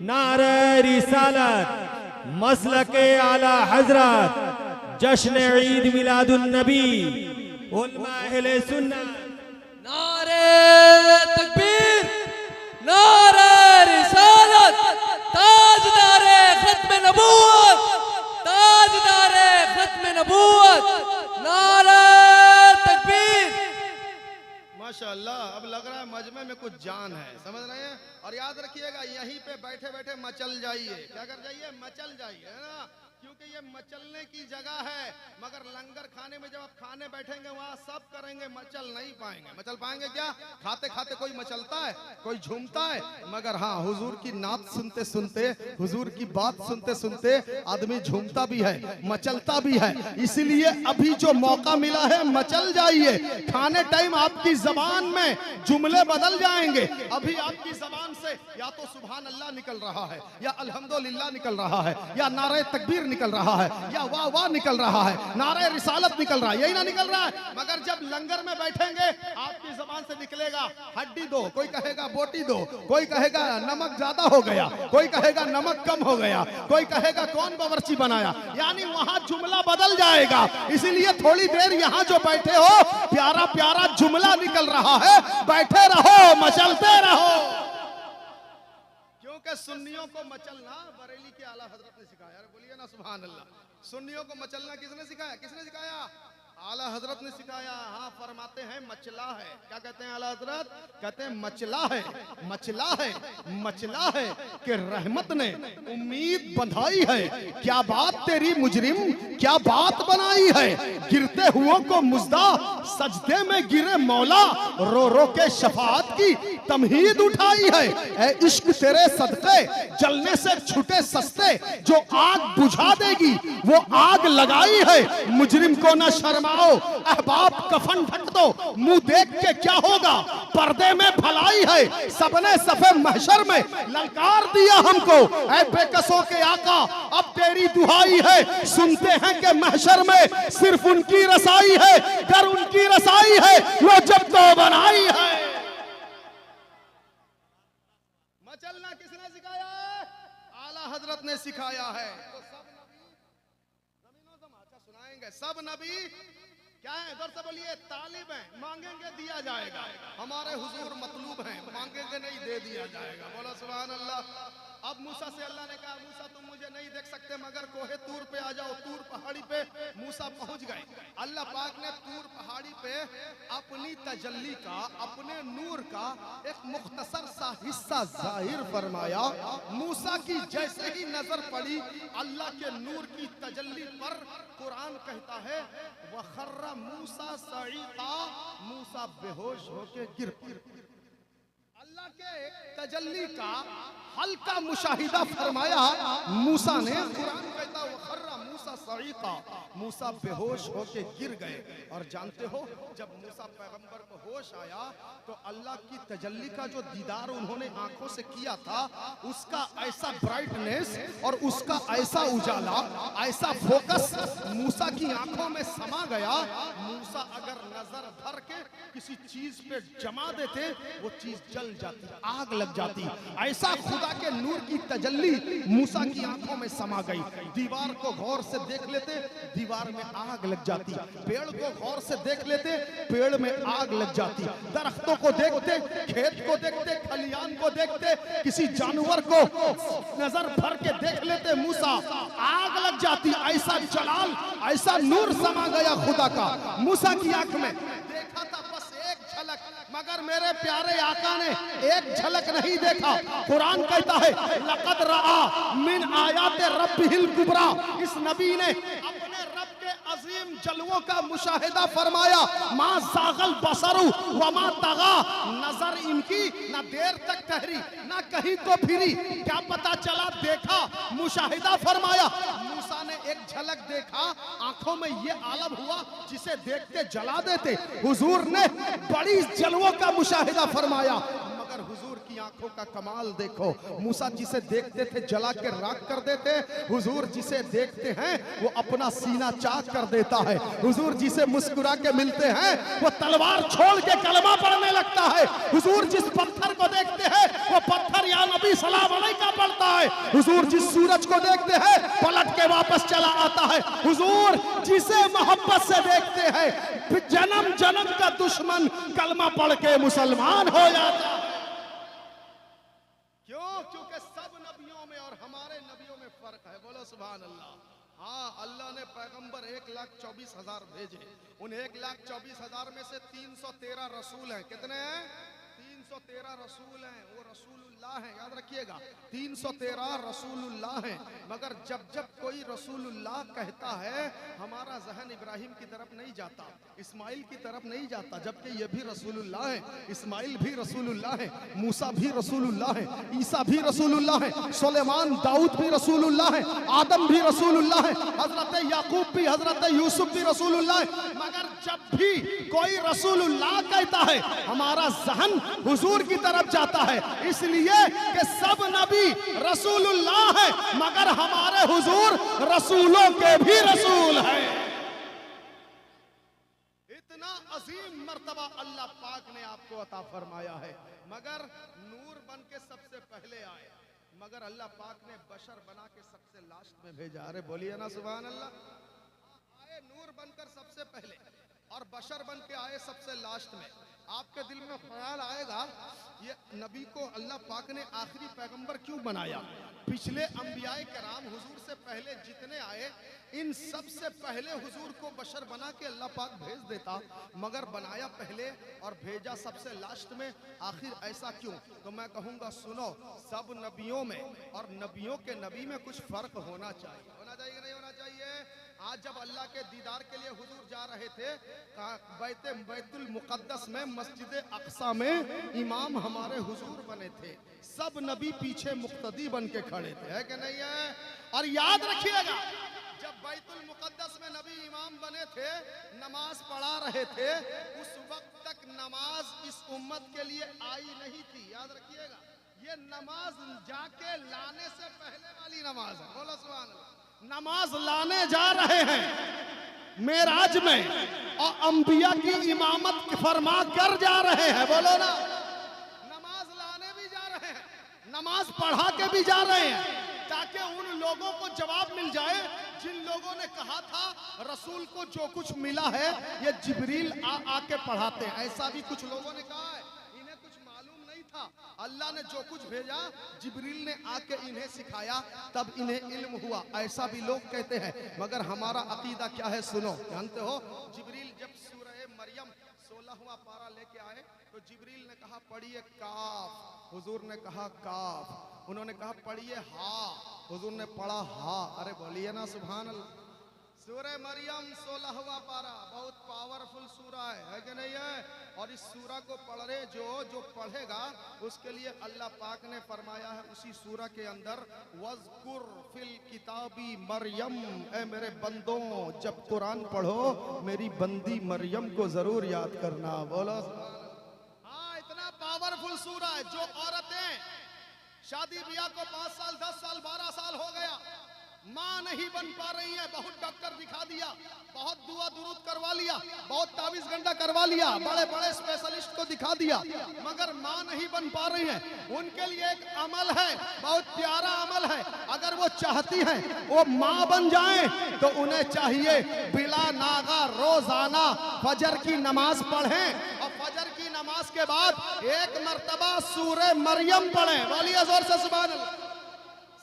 Speaker 2: नारे रिसालत, मसलके आला हजरत, जश्न ईद मिलादुन नबी, उलमा अहले सुन्नत।
Speaker 3: नारे तकबीर, नारे रिसालत, ताजदारे खत्म नबूवत, ताजदारे खत्म नबूवत, नारे तकबीर।
Speaker 1: माशाअल्लाह, अब लग रहा है मजमे में कुछ जान है। समझ रहे हैं? और याद रखिएगा, यहीं पे बैठे बैठे मचल जाइए। क्या कर जाइए? मचल जाइए, है ना। क्योंकि ये मचलने की जगह है। मगर लंगर खाने में जब आप खाने बैठेंगे, वहाँ सब करेंगे, मचल नहीं पाएंगे। मचल पाएंगे क्या? खाते खाते कोई मचलता है, कोई झूमता है। मगर हाँ, हुजूर की नात सुनते सुनते, हुजूर की बात सुनते सुनते आदमी झूमता भी है, मचलता भी है। इसीलिए अभी जो मौका मिला है, मचल जाइए। खाने टाइम आपकी जबान में जुमले बदल जाएंगे। अभी आपकी जबान से या तो सुभान अल्लाह निकल रहा है, या अल्हम्दुलिल्लाह निकल रहा है, या नारे तकबीर निकल रहा है, या वाह वाह निकल रहा है, नारे रिसालत निकल रहा है। यही ना निकल रहा है। मगर जब लंगर में बैठेंगे, आपकी जबान से निकलेगा हड्डी दो, कोई कहेगा बोटी दो, कोई कहेगा नमक ज्यादा हो गया, कोई कहेगा नमक कम हो गया, कोई कहेगा कौन बावर्ची बनाया। यानी वहां जुमला बदल जाएगा। इसीलिए थोड़ी देर यहाँ जो बैठे हो, प्यारा प्यारा जुमला निकल रहा है, बैठे रहो, मचलते रहो। क्योंकि सुन्नियों को मचलना बरेली के आला हजरत ने सिखाया। अरे बोलिए ना सुभान अल्लाह। सुन्नियों को मचलना किसने सिखाया? किसने सिखाया? आला हजरत ने सिखाया। हाँ, फरमाते हैं मचला है। क्या कहते हैं आला हजरत? कहते हैं मचला है, मचला है, मचला है कि रहमत ने उम्मीद बंधाई है। क्या बात तेरी मुजरिम, क्या बात बनाई है। गिरते हुओं को मुजदा सजदे में गिरे मौला, रो रो के शफाअत की तमहीद उठाई है। ऐ इश्क तेरे सदके जलने से छूटे सस्ते, जो आग बुझा देगी वो आग लगाई है। मुजरिम को न शर्माओ, अहबाब कफन ढक दो, मुंह देख के क्या होगा, पर्दे में भलाई है। सबने सफे महशर में ललकार दिया हमको, ऐ बेकसों के आका अब तेरी दुहाई है। सुनते हैं कि महशर में सिर्फ उनकी रसाई है, कर उनकी रसाई है वो जब तो बनाई है। मचलना किसने सिखाया है? आला हजरत ने सिखाया है। तो सब नबी जमीनों समाचा सुनाएंगे। सब नबी क्या है? इधर से बोलिए तालिब हैं, मांगेंगे दिया जाएगा। हमारे हुजूर मतलूब हैं, मांगेंगे नहीं दे दिया जाएगा। बोलो सुभान अल्लाह। अब मूसा से अल्लाह ने कहा, मूसा तुम मुझे नहीं देख सकते मगर कोहे तूर पे आ जाओ। तूर पहाड़ी पे मूसा पहुंच गए। अल्लाह पाक ने तूर पहाड़ी पे अपनी तजल्ली का, अपने नूर का एक मुख्तसर सा हिस्सा जाहिर फरमाया। मूसा की जैसे ही नजर पड़ी अल्लाह के नूर की तजल्ली पर, कुरान कहता है वखर्रा मूसा सईका, मूसा बेहोश होके गिर पड़ा। अल्लाह के तजल्ली का हल्का मुशाहिदा फरमाया मूसा ने। कुरान कहता वखर्रा मूसा सईका, मूसा बेहोश होके गिर गए। और जानते हो जब मूसा पैगंबर को होश आया तो अल्लाह की तजल्ली का जो दीदार उन्होंने आंखों से किया था, उसका ऐसा ब्राइटनेस और उसका ऐसा उजाला, ऐसा फोकस मूसा की आंखों में समा गया। मूसा अगर नजर भर के किसी चीज पे जमा देते वो चीज जल जाती, आग लग जाती। ऐसा खुदा के नूर की तजल्ली मूसा की आंखों में समा गई। दीवार को गौर से देख लेते, दीवार में आग लग जाती। पेड़ को गौर से देख लेते, पेड़ में आग लग जाती। दरख्तों को देखते, खेत को देखते, खलियान को देखते, किसी जानवर को नजर भर के देख लेते मूसा, आग लग जाती। ऐसा जलाल, ऐसा नूर समा गया खुदा का मूसा की आंख में। देखा था बस एक झलक, मगर मेरे प्यारे आका ने एक झलक नहीं देखा। कुरान कहता है लक़द रआ मिन आयात रब्बिहिल कुबरा। इस नबी ने अपने रब के अजीम जलवों का मुशाहिदा फरमाया। मा ज़ागल बसरु व मा तगा, नजर इनकी ना देर तक ठहरी ना कहीं तो फिरी। क्या पता चला? देखा, मुशाहिदा फरमाया। मूसा ने एक झलक देखा, आंखों में ये आलम हुआ जिसे देखते जला देते। हुजूर ने बड़ी जलवों का मुशाहिदा फरमाया, मगर हुजूर की आंखों का कमाल देखो। मूसा जिसे देखते थे जला के राख कर देते, हुजूर जिसे देखते हैं वो अपना सीना चाक कर देता है। हुजूर जिसे मुस्कुरा के मिलते हैं वो तलवार छोड़ के कलमा पढ़ने लगता है। हुजूर जिस पत्थर को देखते हैं वो पत्थर या नबी सलाम अलैका पढ़ता है। हुजूर जिस सूरज को देखते हैं पलट के वापस चला आता है। हुजूर जिसे मोहब्बत से देखते हैं जन्म जन्म का दुश्मन कलमा पढ़ के मुसलमान हो जाता है। क्यों? क्योंकि सब नबियों में और हमारे नबियों में फर्क है। बोलो सुभान अल्लाह। हाँ, अल्लाह ने पैगंबर 1,24,000 भेजे। उन 1,24,000 में से 313 रसूल हैं। कितने हैं? 313 रसूल हैं। वो रसूलुल्लाह हैं, याद रखिएगा। 313 रसूलुल्लाह हैं। मगर जब जब कोई रसूलुल्लाह कहता है हमारा जहन इब्राहिम की तरफ नहीं जाता, इस्माइल की तरफ नहीं जाता, जबकि ये भी रसूलुल्लाह है। इस्माइल भी रसूलुल्लाह है, मूसा भी रसूलुल्लाह है, ईसा भी रसूलुल्लाह है, सुलेमान दाऊद भी रसूलुल्लाह है, आदम भी रसूलुल्लाह है, हजरत याकूब भी, हजरत यूसुफ भी रसूलुल्लाह है। मगर जब भी कोई रसूलुल्लाह कहता है हमारा जहन हुजूर की तरफ जाता है, इसलिए कि सब नबी रसूलुल्लाह है मगर हमारे हुजूर रसूलों के भी रसूल हैं। इतना अजीम मर्तबा अल्लाह पाक ने आपको अता फरमाया है। मगर नूर बन के सबसे पहले आए, मगर अल्लाह पाक ने बशर बना के सबसे लास्ट में भेजा। अरे बोलिए ना सुभान अल्लाह। आए नूर बनकर सबसे पहले, और बशर बन के आए सबसे लास्ट में। आपके दिल में ख्याल आएगा ये नबी को अल्लाह पाक ने आखिरी पैगंबर क्यों बनाया? पिछले अंबियाए कराम हुजूर से पहले जितने आए इन सब से पहले हुजूर को बशर बना के अल्लाह पाक भेज देता, मगर बनाया पहले और भेजा सबसे लास्ट में। आखिर ऐसा क्यों? तो मैं कहूँगा सुनो, सब नबियों में और नबियों के नबी में कुछ फ़र्क होना चाहिए। होना चाहिए कि नहीं होना चाहिए? आज जब अल्लाह के दीदार के लिए हुजूर जा रहे थे बैतुल मुक़द्दस में, मस्जिद अक़सा में इमाम हमारे हुजूर बने थे, सब नबी पीछे मुक्तदी बन के खड़े थे, है कि नहीं है? और याद रखिएगा, जब बैतुल मुक़द्दस में नबी इमाम बने थे, नमाज पढ़ा रहे थे, उस वक्त तक नमाज इस उम्मत के लिए आई नहीं थी। याद रखिएगा, ये नमाज जाके लाने से पहले वाली नमाज है। बोलो सुभान अल्लाह। नमाज लाने जा रहे हैं मेराज में और अंबिया की इमामत फरमा कर जा रहे हैं। बोलो ना, नमाज लाने भी जा रहे हैं, नमाज पढ़ा के भी जा रहे हैं, ताकि उन लोगों को जवाब मिल जाए जिन लोगों ने कहा था रसूल को जो कुछ मिला है ये जिब्रील आके पढ़ाते हैं। ऐसा भी कुछ लोगों ने कहा है, इन्हें कुछ मालूम नहीं था। अल्लाह ने जो कुछ भेजा जिब्रील ने आके इन्हें सिखाया, तब इन्हें इल्म हुआ। ऐसा भी लोग कहते हैं, मगर हमारा अकीदा क्या है सुनो। जानते हो, जिब्रील जब सूरह मरियम 16वां पारा लेके आए तो जिब्रील ने कहा पढ़िए काफ, हुजूर ने कहा काफ। उन्होंने कहा पढ़िए हा, हुजूर ने पढ़ा हा। अरे बोलिए ना सुभान अल्लाह। सूरह मरियम 16वां पारा बहुत पावरफुल सूरा है कि नहीं है? और इस सूरा को पढ़ रहे जो पढ़ेगा उसके लिए अल्लाह पाक ने फरमाया है उसी सूरा के अंदर, वज़कुर फिल किताबी मरियम, ए मेरे बंदों जब कुरान पढ़ो मेरी बंदी मरियम को जरूर याद करना। बोलो हाँ, इतना पावरफुल सूरा है। जो औरतें शादी ब्याह को 5 साल 10 साल 12 साल हो गया, माँ नहीं बन पा रही है, बहुत डॉक्टर दिखा दिया, बहुत दुआ दुरूद करवा लिया, बहुत तावीज़ गंडा करवा लिया, बड़े बड़े स्पेशलिस्ट को दिखा दिया, मगर माँ नहीं बन पा रही है, उनके लिए एक अमल है, बहुत प्यारा अमल है। अगर वो चाहती हैं वो माँ बन जाएं तो उन्हें चाहिए बिला नागा रोजाना फजर की नमाज पढ़ें और फजर की नमाज के बाद एक मर्तबा सूरह मरियम पढ़ें। बोलिए जोर से सुभान अल्लाह।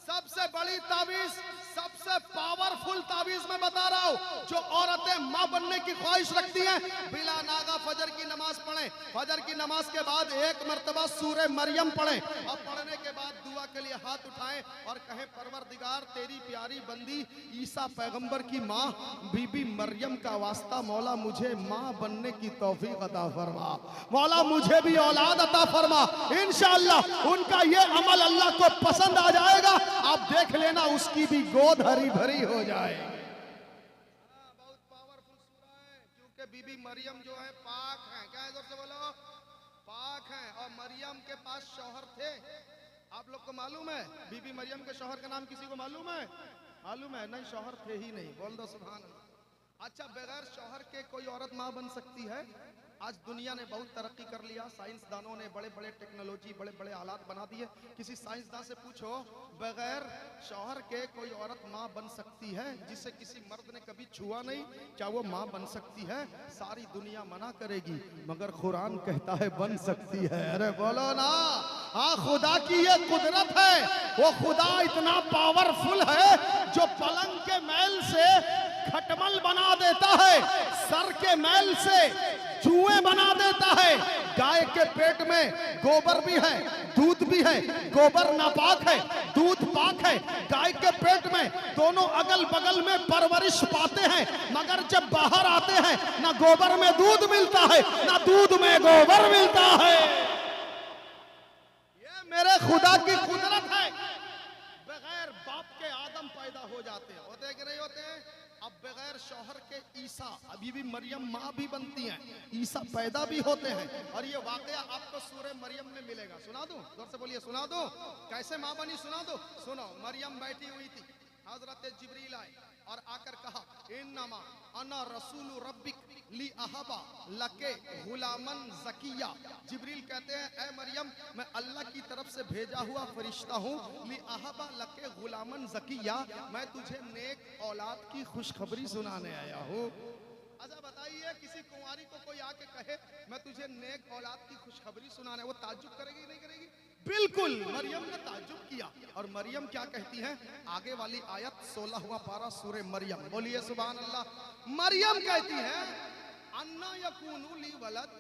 Speaker 1: सबसे बड़ी तावीज़, सबसे पावरफुल तावीज़ मैं बता रहा हूँ, जो औरतें माँ बनने की ख्वाहिश रखती हैं, बिला नागा फजर की नमाज पढ़ें, फजर की नमाज के बाद एक मर्तबा सूरह मरियम पढ़ें और पढ़ने के बाद दुआ के लिए हाथ उठाएं और कहें परवरदिगार तेरी प्यारी बंदी ईसा पैगंबर की माँ बीबी मरियम का वास्ता मौला मुझे माँ बनने की तौफीक अता फरमा, मौला मुझे भी औलाद अता फरमा। इंशाअल्लाह उनका ये अमल अल्लाह को पसंद आ जाएगा, आप देख लेना उसकी भी गोद हरी भरी हो जाए। बहुत पावरफुल सूरा है, क्योंकि बीबी मरियम जो है पाक है। क्या है? जोर से बोलो, पाक है। और मरियम के पास शौहर थे, आप लोग को मालूम है? बीबी मरियम के शौहर का नाम किसी को मालूम है? मालूम है? नहीं, शौहर थे ही नहीं। बोल दो सुभान अल्लाह। अच्छा, बगैर शौहर के कोई औरत माँ बन सकती है? आज दुनिया ने बहुत तरक्की कर लिया, साइंसदानों ने बड़े बड़े टेक्नोलॉजी, बड़े बड़े आलात बना दिए। किसी साइंसदान से पूछो बगैर शौहर के कोई औरत माँ बन सकती है जिसे किसी मर्द ने कभी छुआ नहीं, क्या वो माँ बन सकती है? सारी दुनिया मना करेगी, मगर कुरान कहता है बन सकती है। अरे बोलो ना, हाँ, खुदा की ये कुदरत है। वो खुदा इतना पावरफुल है जो पलंग के मैल से खटमल बना देता है, सर के मैल से जुएं बना देता है। गाय के पेट में गोबर भी है, दूध भी है, गोबर नापाक है, दूध पाक है। गाय के पेट में दोनों अगल बगल में परवरिश पाते हैं, मगर जब बाहर आते हैं ना गोबर में दूध मिलता है ना दूध में गोबर मिलता है। ये मेरे खुदा की कुदरत है। बगैर बाप के आदम पैदा हो जाते हैं, होते कि नहीं होते? अब बगैर शौहर के ईसा, अभी भी मरियम माँ भी बनती हैं, ईसा पैदा भी होते हैं। और ये वाकया आपको सूरह मरियम में मिलेगा। सुना दूं? जोर से बोलिए, सुना दूं? कैसे माँ बनी सुना दो। सुनो, मरियम बैठी हुई थी, हजरत जिब्रील आए और आकर कहा इन्नमा अना रसूल रब्बिक ली अहबा लके गुलामन ज़किया। जिब्रील कहते हैं ए मरियम, मैं अल्लाह की तरफ से भेजा हुआ फरिश्ता हूँ, ली अहबा लके गुलामन ज़किया, मैं तुझे नेक औलाद की खुशखबरी सुनाने आया हूँ। अच्छा बताइए, किसी किसी कुंवारी को कोई आके कहे मैं तुझे नेक औलाद की खुशखबरी सुनाने, वो ताज्जुब करेगी नहीं करेगी? बिल्कुल, मरियम ने ताज्जुब किया। और मरियम क्या कहती है? आगे वाली आयत 16वां पारा सूरे मरियम, बोलिए सुभान अल्लाह। मरियम कहती है अन्ना यकूनु ली वलद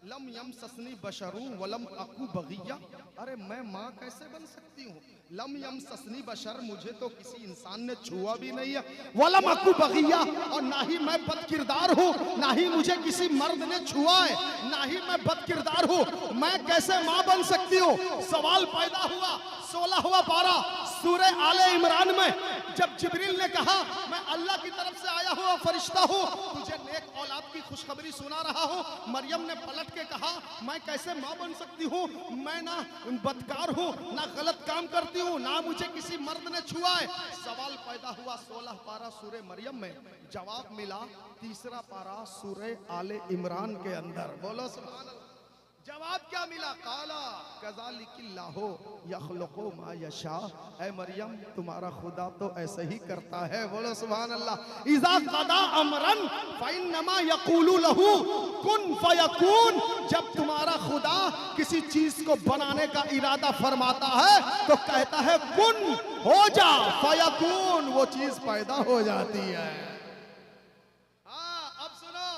Speaker 1: लम यमससनी बशरू वलम अकू बगिया। अरे मैं माँ कैसे बन सकती हूँ? लम यमससनी बशर, मुझे तो किसी इंसान ने छुआ भी नहीं है, वलम अकू बगिया, और ना ही मैं बदकिरदार हूँ, ना ही मुझे किसी मर्द ने छुआ है, ना ही मैं बदकिरदार हूँ, मैं कैसे माँ बन सकती हूँ? सवाल पैदा हुआ 16वां पारा सूरे आले इमरान में, जब जिब्रील ने कहा मैं अल्लाह की तरफ से आया हुआ फरिश्ता हूँ, तुझे नेक औलाद की खुशखबरी सुना रहा हूँ। मरियम ने पलट के कहा मैं कैसे माँ बन सकती हूँ? मैं ना बदकार हूँ, ना गलत काम करती हूँ, ना मुझे किसी मर्द ने छुआ है। सवाल पैदा हुआ 16 पारा सूरे मरियम में, जवाब मिला 3 पारा सूरे आले इमरान के अंदर। बोलो सुभान अल्लाह। जवाब क्या मिला? काला कज़ालिकिल्लाहु यख़्लुक़ु मा यशा। ऐ मरियम, तुम्हारा खुदा तो ऐसे ही करता है। बोलो सुभान अल्लाह। इज़ा क़दा अमरन फ़इन्नमा यक़ूलु लहू कुन फ़यकून। जब तुम्हारा खुदा किसी चीज को बनाने का इरादा फरमाता है तो कहता है कुन, हो जा, फ़यकून, वो चीज पैदा हो जाती है। अब सुनो,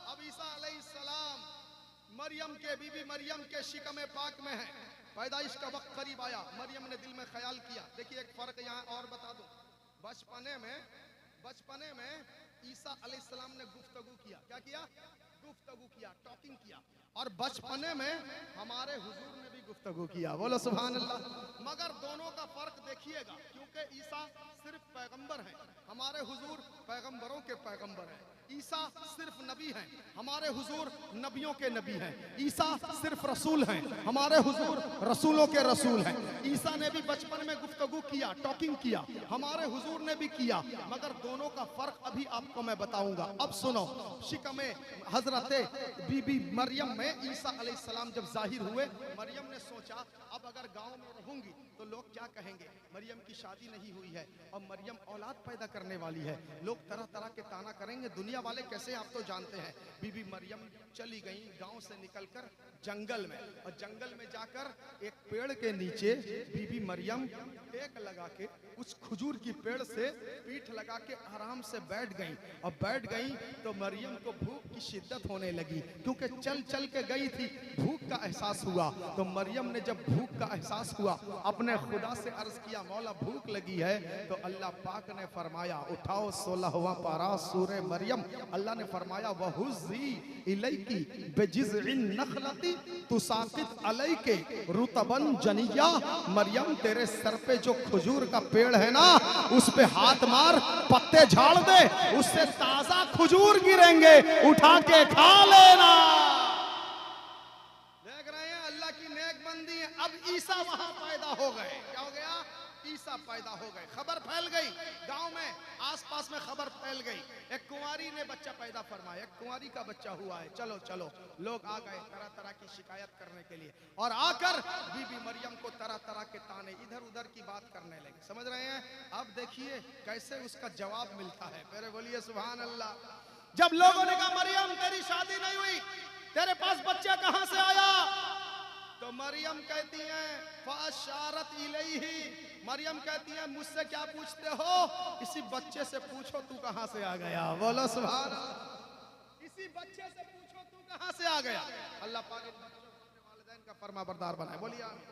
Speaker 1: अब ईसा अलैहिस्सलाम मरियम के बीबी मरियम के शिकम पाक में है, पैदाइश का वक्त करीब आया। मरियम ने दिल में ख्याल किया। देखिए एक फर्क यहाँ और बता दूं, बचपने में ईसा अलैहिस्सलाम ने गुफ्तगू किया। क्या किया? गुफ्तगू किया, टॉकिंग किया। और बचपने में हमारे हुजूर ने भी गुफ्तगू किया। बोलो सुभान अल्लाह। मगर दोनों का फर्क देखिएगा, क्योंकि ईसा सिर्फ पैगंबर हैं, हमारे हुजूर पैगंबरों के पैगंबर हैं। ईसा सिर्फ नबी हैं, हमारे हुजूर नबियों के नबी हैं। ईसा सिर्फ रसूल हैं, हमारे हुजूर रसूलों के रसूल हैं। ईसा ने भी बचपन में गुफ्तगू किया, टॉकिंग किया, हमारे हुजूर ने भी किया। मगर दोनों का फर्क अभी आपको मैं बताऊंगा। अब सुनो, शिकम हजरते बीबी मरियम में ईसा अलैहिस्सलाम जब जाहिर हुए, मरियम ने सोचा अब अगर गांव में रहूंगी तो लोग क्या कहेंगे? मरियम की शादी नहीं हुई है और मरियम औलाद पैदा करने वाली है, लोग तरह तरह के ताना करेंगे, दुनिया वाले कैसे, आप तो जानते हैं। बीबी मरियम चली गई गांव से निकलकर जंगल में, और जंगल में जाकर एक पेड़ के नीचे बीबी मरियम टेक लगा के उस खजूर की पेड़ से पीठ लगा के आराम से बैठ गई। और बैठ गई तो मरियम को भूख की शिद्दत होने लगी, क्योंकि चल चल के गई थी, भूख का एहसास हुआ। तो मरियम ने जब भूख का एहसास हुआ, अपने खुदा से अर्ज किया मौला भूख लगी है। तो अल्लाह पाक ने फरमाया, उठाओ 16वां पारा सूरे मरियम, अल्लाह ने फरमाया वहुज़ी इलैकी बिजिज़इन नखलती तुसाकित अलैके रुतबन जनिया। मरियम, तेरे सर पे जो खजूर का पेड़ है ना, उस पे हाथ मार, पत्ते झाड़ दे, उससे ताजा खजूर गिरेंगे, उठा के खा लेना। देख रहे हैं अल्लाह की नेक बंदी है। अब ईसा वहां पैदा हो गए। क्या हो गया? ईसा पैदा हो गए। खबर फैल गई गांव में, आसपास में खबर फैल गई, एक कुंवारी ने बच्चा पैदा फरमाया, एक कुंवारी का बच्चा हुआ है। चलो चलो, लोग आ गए तरह तरह की शिकायत करने के लिए, और आकर बीबी मरियम को तरह तरह के ताने, इधर उधर की बात करने लगे। समझ रहे हैं? अब देखिए कैसे उसका जवाब मिलता है। मेरे बोलिए सुभान अल्लाह। जब लोगों ने कहा मरियम तेरी शादी नहीं हुई, तेरे पास बच्चा कहां से आया? तो मरियम कहती हैं फ़अशारत इलैहि, मरियम कहती है मुझसे क्या पूछते हो? इसी बच्चे से पूछो तू कहां से आ गया। बोलो सुभान अल्लाह। इसी बच्चे से पूछो तू कहां से आ गया। अल्लाह पाक अपने वालिदैन का फरमाबरदार बनाए। बोलिए आमीन।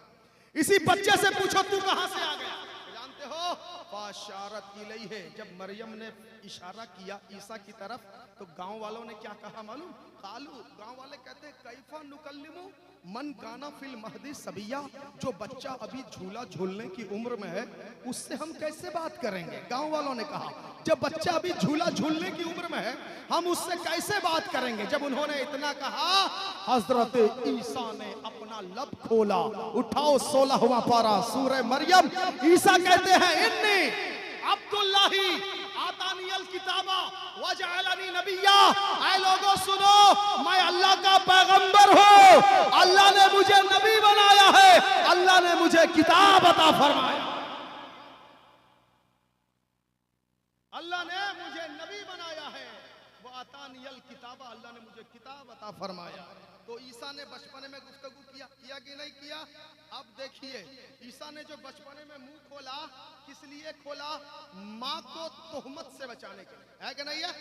Speaker 1: इसी बच्चे से पूछो तू कहां से आ गया। जानते हो फ़अशारत इलैहि, जब मरियम ने इशारा किया ईसा की तरफ, तो गांव वालों ने क्या कहा मालूम? कालू, गांव वाले कहते कैफा नुकल्लिमु मन काना फिल महदी सबिया। जो बच्चा अभी झूला झूलने की उम्र में है, उससे हम कैसे बात करेंगे? गांव वालों ने कहा जब बच्चा अभी झूला झूलने की उम्र में है, हम उससे कैसे बात करेंगे? जब उन्होंने इतना कहा, हजरत ईसा ने अपना लब खोला। उठाओ 16वां पारा सूरह मरियम। ईसा कहते हैं इन्नी अब्दुल्लाही आतानियल किताबा वजअलनी नबिया। ऐ लोगों सुनो, मैं अल्लाह का पैगंबर हूँ, अल्लाह ने मुझे नबी बनाया है, अल्लाह ने मुझे किताब अता फरमाया। अल्लाह ने मुझे नबी बनाया है, वो आतानियल किताबा, अल्लाह ने मुझे अता फरमाया। तो ईसा ने बचपने में गुफ्तगू किया कि नहीं किया? अब देखिए, ईसा ने जो बचपने में मुंह खोला, किस लिए खोला? माँ को तोहमत से बचाने के लिए, है कि नहीं है?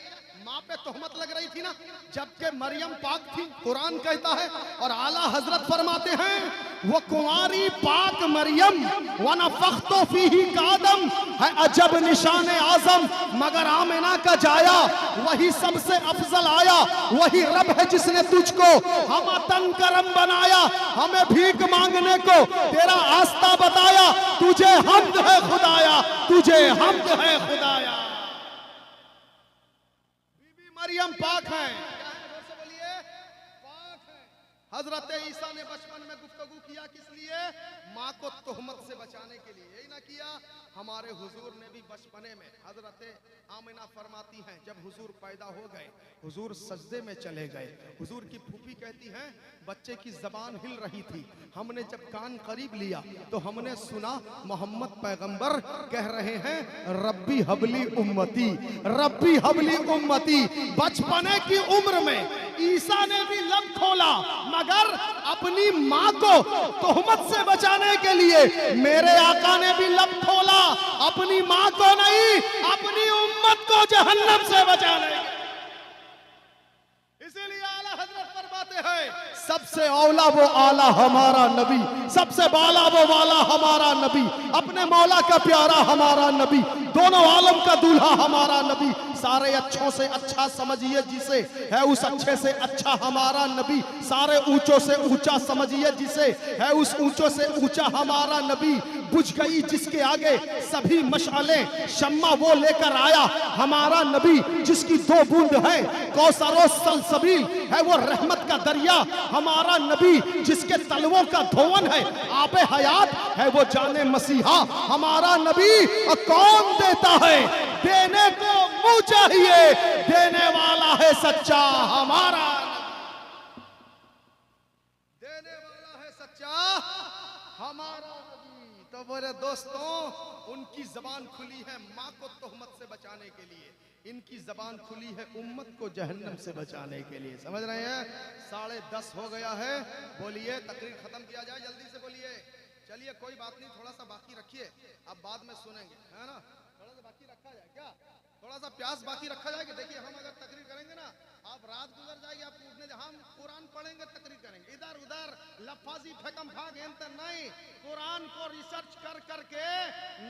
Speaker 1: माँ पे तोहमत लग रही थी ना, जबकि मरियम पाक थी, कुरान कहता है। और आला हजरत फरमाते हैं, वो कुंवारी पाक मरियम वनफ़ख़्तु फ़ीही कादम है अजब निशान आजम, मगर आमिना का जाया वही सबसे अफजल आया। वही रब है जिसने तुझको हम तन करम बनाया, हमें भीख मांगने को तेरा आस्था बताया। तुझे हम्द है खुदाया, तुझे हम्द है खुदाया। बीबी मरियम पाक है, बोलिए पाक है। हजरत ईसा ने बचपन में गुफ्तगू किया, किस लिए? माँ को तोहमत से बचाने के लिए, यही ना किया? हमारे हुजूर ने भी बचपने में, हजरत आमिना फरमाती हैं, जब हुजूर पैदा हो गए, हुजूर सजदे में चले गए। हुजूर की फूफी कहती हैं, बच्चे की जबान हिल रही थी, हमने जब कान करीब लिया तो हमने सुना मोहम्मद पैगंबर कह रहे हैं, रब्बी हबली उम्मती, रब्बी हबली उम्मती। बचपने की उम्र में ईसा ने भी लब खोला, मगर अपनी माँ को तोहमत से बचाने के लिए मेरे आका ने भी लब खोला, अपनी माँ को नहीं, अपनी उम्मत को जहन्नम से बचाने। इसीलिए आला हजरत फरमाते हैं, सबसे औला वो आला हमारा नबी, सबसे बाला वो वाला हमारा नबी, अपने मौला का प्यारा हमारा नबी, दोनों आलम का दूल्हा हमारा नबी। सारे अच्छों से अच्छा समझिए जिसे, है उस अच्छे से अच्छा हमारा नबी। सारे ऊंचों से ऊंचा समझिए जिसे, है उस ऊंचों से ऊंचा हमारा नबी। बुझ गई जिसके आगे सभी मशाले, शम्मा वो लेकर आया हमारा नबी। जिसकी दो बूंद है कौसरो सलसबील, है वो रहमत का दरिया हमारा नबी। जिसके तलवों का धोवन है आबे हयात, है वो जाने मसीहा हमारा नबी। और कौन देता है? देने को मुंह चाहिए, देने वाला है सच्चा हमारा, देने वाला है सच्चा हमारा नबी। तो मेरे दोस्तों, उनकी जबान खुली है माँ को तोहमत से बचाने के लिए, इनकी जबान खुली है उम्मत को जहन्नम से बचाने के लिए। समझ रहे हैं? 10:30 हो गया है, बोलिए तकरीर खत्म किया जाए, जल्दी से बोलिए। चलिए कोई बात नहीं, थोड़ा सा बाकी रखिए, अब बाद में सुनेंगे, है ना? थोड़ा सा बाकी रखा जाए क्या? थोड़ा सा प्यास बाकी रखा जाएगा। देखिए, हम अगर तकरीर करेंगे ना, आप रात गुजर जाएगी, आप उठने, हम कुरान पढ़ेंगे, तकरीर करेंगे, इधर उधर लफाजी फेकम भाग नहीं, कुरान को रिसर्च कर करके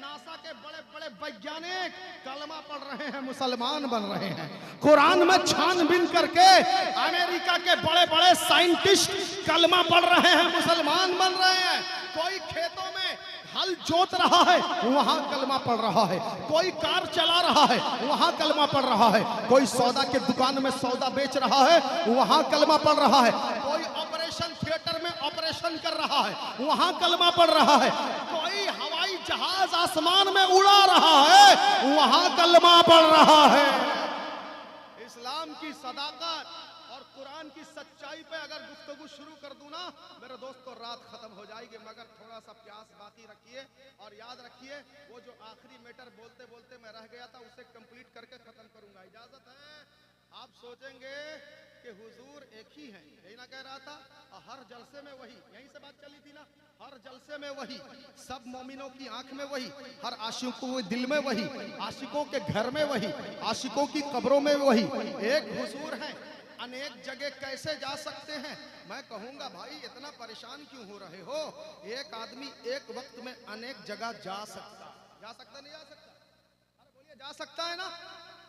Speaker 1: नासा के बड़े बड़े वैज्ञानिक कलमा पढ़ रहे हैं, मुसलमान बन रहे हैं। कुरान में छानबीन करके अमेरिका के बड़े बड़े साइंटिस्ट कलमा पढ़ रहे हैं, मुसलमान बन रहे हैं। कोई खेतों में हल जोत रहा है, वहां कलमा पढ़ रहा है। कोई कार चला रहा है, वहां कलमा पढ़ रहा है। कोई सौदा के दुकान में सौदा बेच रहा है, वहां कलमा पढ़ रहा है। कोई ऑपरेशन थिएटर में ऑपरेशन कर रहा है, वहां कलमा पढ़ रहा है। कोई हवाई जहाज आसमान में उड़ा रहा है, वहां कलमा पढ़ रहा है। इस्लाम की सदाकत और कुरान की सच्चाई पे अगर गुफ्तगू शुरू कर दूं ना मेरे दोस्तों, रात खत्म हो जाएगी। मगर थोड़ा सा प्यास बाकी रखिए और याद रखिए, वो जो आखिरी मैटर बोलते बोलते मैं रह गया था, उसे कंप्लीट करके खत्म करूंगा। इजाजत है? आप सोचेंगे कि हुजूर एक ही हैं, यही ना कह रहा था? हर जलसे में वही, यहीं से बात चली थी ना, हर जलसे में वही, सब मोमिनों की आंख में वही, हर आशिकों के दिल में वही, आशिकों के घर में वही, आशिकों की कब्रों में वही। एक हुजूर हैं, अनेक जगह कैसे जा सकते हैं? मैं कहूंगा भाई इतना परेशान क्यों हो रहे हो? एक आदमी एक वक्त में अनेक जगह जा सकता नहीं जा सकता? अरे बोलिए, जा सकता है ना?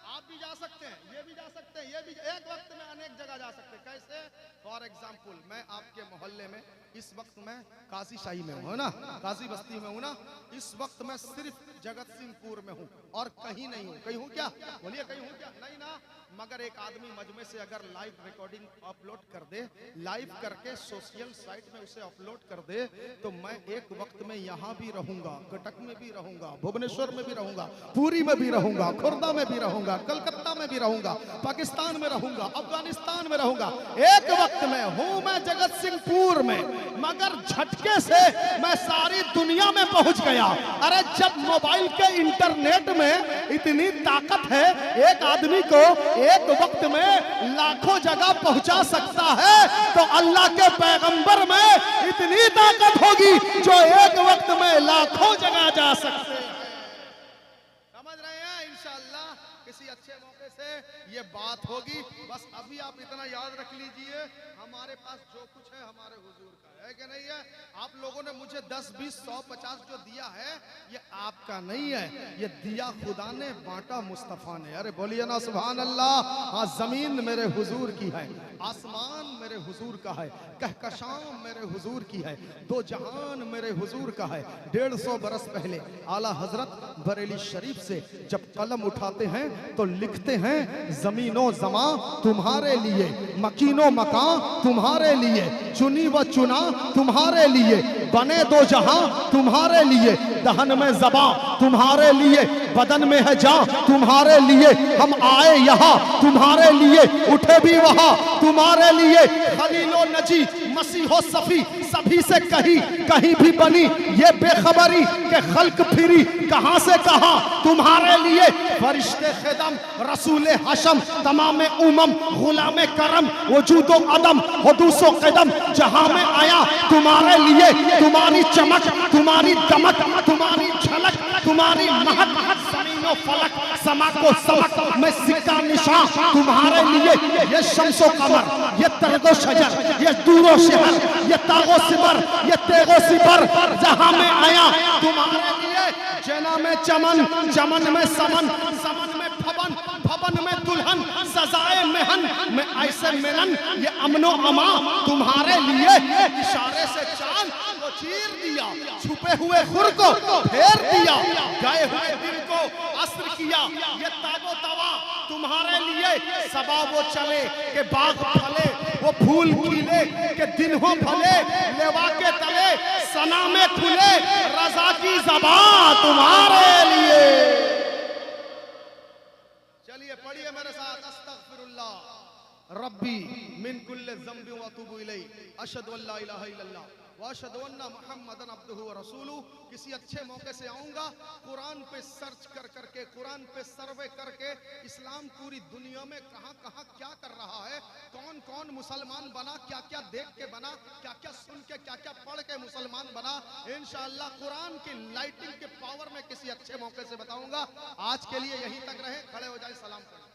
Speaker 1: आप भी जा सकते हैं, ये भी जा सकते हैं, ये भी एक वक्त में अनेक जगह जा सकते हैं। कैसे? फॉर एग्जाम्पल, मैं आपके मोहल्ले में इस वक्त मैं काजी शाही में हूँ ना, काजी बस्ती में हूँ ना, इस वक्त मैं सिर्फ जगत सिंहपुर में हूँ और कहीं नहीं हूँ। कहीं हूँ क्या? बोलिए, कहीं हूँ क्या? नहीं ना। मगर एक आदमी मजमे से अगर लाइव रिकॉर्डिंग अपलोड कर दे, लाइव करके सोशल साइट में उसे अपलोड कर दे, तो मैं एक वक्त में यहाँ भी रहूंगा, कटक में भी रहूंगा, भुवनेश्वर में भी रहूंगा, पुरी में भी रहूंगा, खुर्दा में भी रहूंगा, रहूंगा, कलकत्ता में भी रहूंगा, पाकिस्तान में रहूंगा, अफगानिस्तान में रहूंगा। एक वक्त में हूं मैं जगत सिंहपुर में, मगर झटके से मैं सारी दुनिया में पहुंच गया। अरे जब मोबाइल के इंटरनेट में इतनी ताकत है, एक आदमी को एक वक्त में लाखों जगह पहुंचा सकता है, तो अल्लाह के पैगंबर में इतनी ताकत होगी जो एक वक्त में लाखों जगह जा सकते हैं। समझ रहे हैं? इंशाअल्लाह किसी अच्छे मौके से ये बात होगी। बस अभी आप इतना याद रख लीजिए, हमारे पास जो कुछ है हमारे हुजूर का है कि नहीं है। आप लोगों ने मुझे 10, 20, 100, 50 जो दिया है, ये आपका नहीं है, ये दिया खुदा ने, बांटा मुस्तफा ने। अरे बोलिए ना सुभान अल्लाह। हाँ, जमीन मेरे हुजूर की है, आसमान मेरे हुजूर का है, कहकशां मेरे हुजूर की है, दो जहान मेरे हुजूर का है। 150 बरस पहले आला हजरत बरेली शरीफ से जब कलम उठाते हैं तो लिखते हैं, जमीनो जमा तुम्हारे लिए, मकीनो मकान तुम्हारे लिए, चुनी व चुना तुम्हारे लिए, बने दो जहां तुम्हारे लिए, दहन में जबा तुम्हारे लिए, बदन में है जान तुम्हारे लिए, हम आए यहाँ तुम्हारे लिए, उठे भी वहां तुम्हारे लिए। खलीलो नजी मसीहो सफी सभी से कहीं भी बनी ये बेखबरी के खल्क फिरी कहां से कहां तुम्हारे लिए। फरिश्ते खिदम रसूल हशम तमाम उमम गुलाम करम वजूदो अदम हुदूसो कदम जहां में आया तुम्हारे लिए। तुम्हारी चमक, तुम्हारी दमक, तुम्हारी झलक, तुम्हारी महक, ज़मीनो फलक समा को समक में सिक्का निशान तुम्हारे लिए। ये शम्सो कमर, ये तरगो शजर, ये दूरो शहर, ये तागो सिबर, ये तेगो सिबर जहां में आया तुम्हारे लिए। जना में चमन, चमन में समन, समन में भवन, भवन में दुल्हन, सजाए मेहन में ऐसे मिलन, ये अमनो अमा तुम्हारे लिए। इशारे से चांद को चीर दिया, छुपे हुए खुर को फेर दिया, गए हुए दिल को अस्र किया, ये ताबो तवा तुम्हारे लिए। सबा वो चले के बाग फले, वो फूल खिले के दिन हो भले, लेवा के तले सना में खुले, रजा की ज़बान तुम्हारे लिए। चलिए पढ़िए मेरे साथ, अस्तगफिरुल्लाह रब्बी मिन कुल्ले ज़ंबि व अतूबु इलैहि, अशहदु अल्ला इलाहा इल्लल्लाह व अशहदु अन्ना मुहम्मदन अब्दुहु व रसूलुहु। किसी अच्छे मौके से आऊँगा, कुरान पे सर्च करके, कुरान पे सर्वे करके, इस्लाम पूरी दुनिया में कहाँ कहाँ क्या कर रहा है, कौन कौन मुसलमान बना, क्या क्या देख के बना, क्या क्या सुन के, क्या क्या पढ़ के मुसलमान बना। इंशाअल्लाह कुरान की लाइटिंग के पावर में किसी अच्छे मौके से बताऊंगा। आज के लिए यहीं तक रहे, खड़े हो जाए, सलाम करें।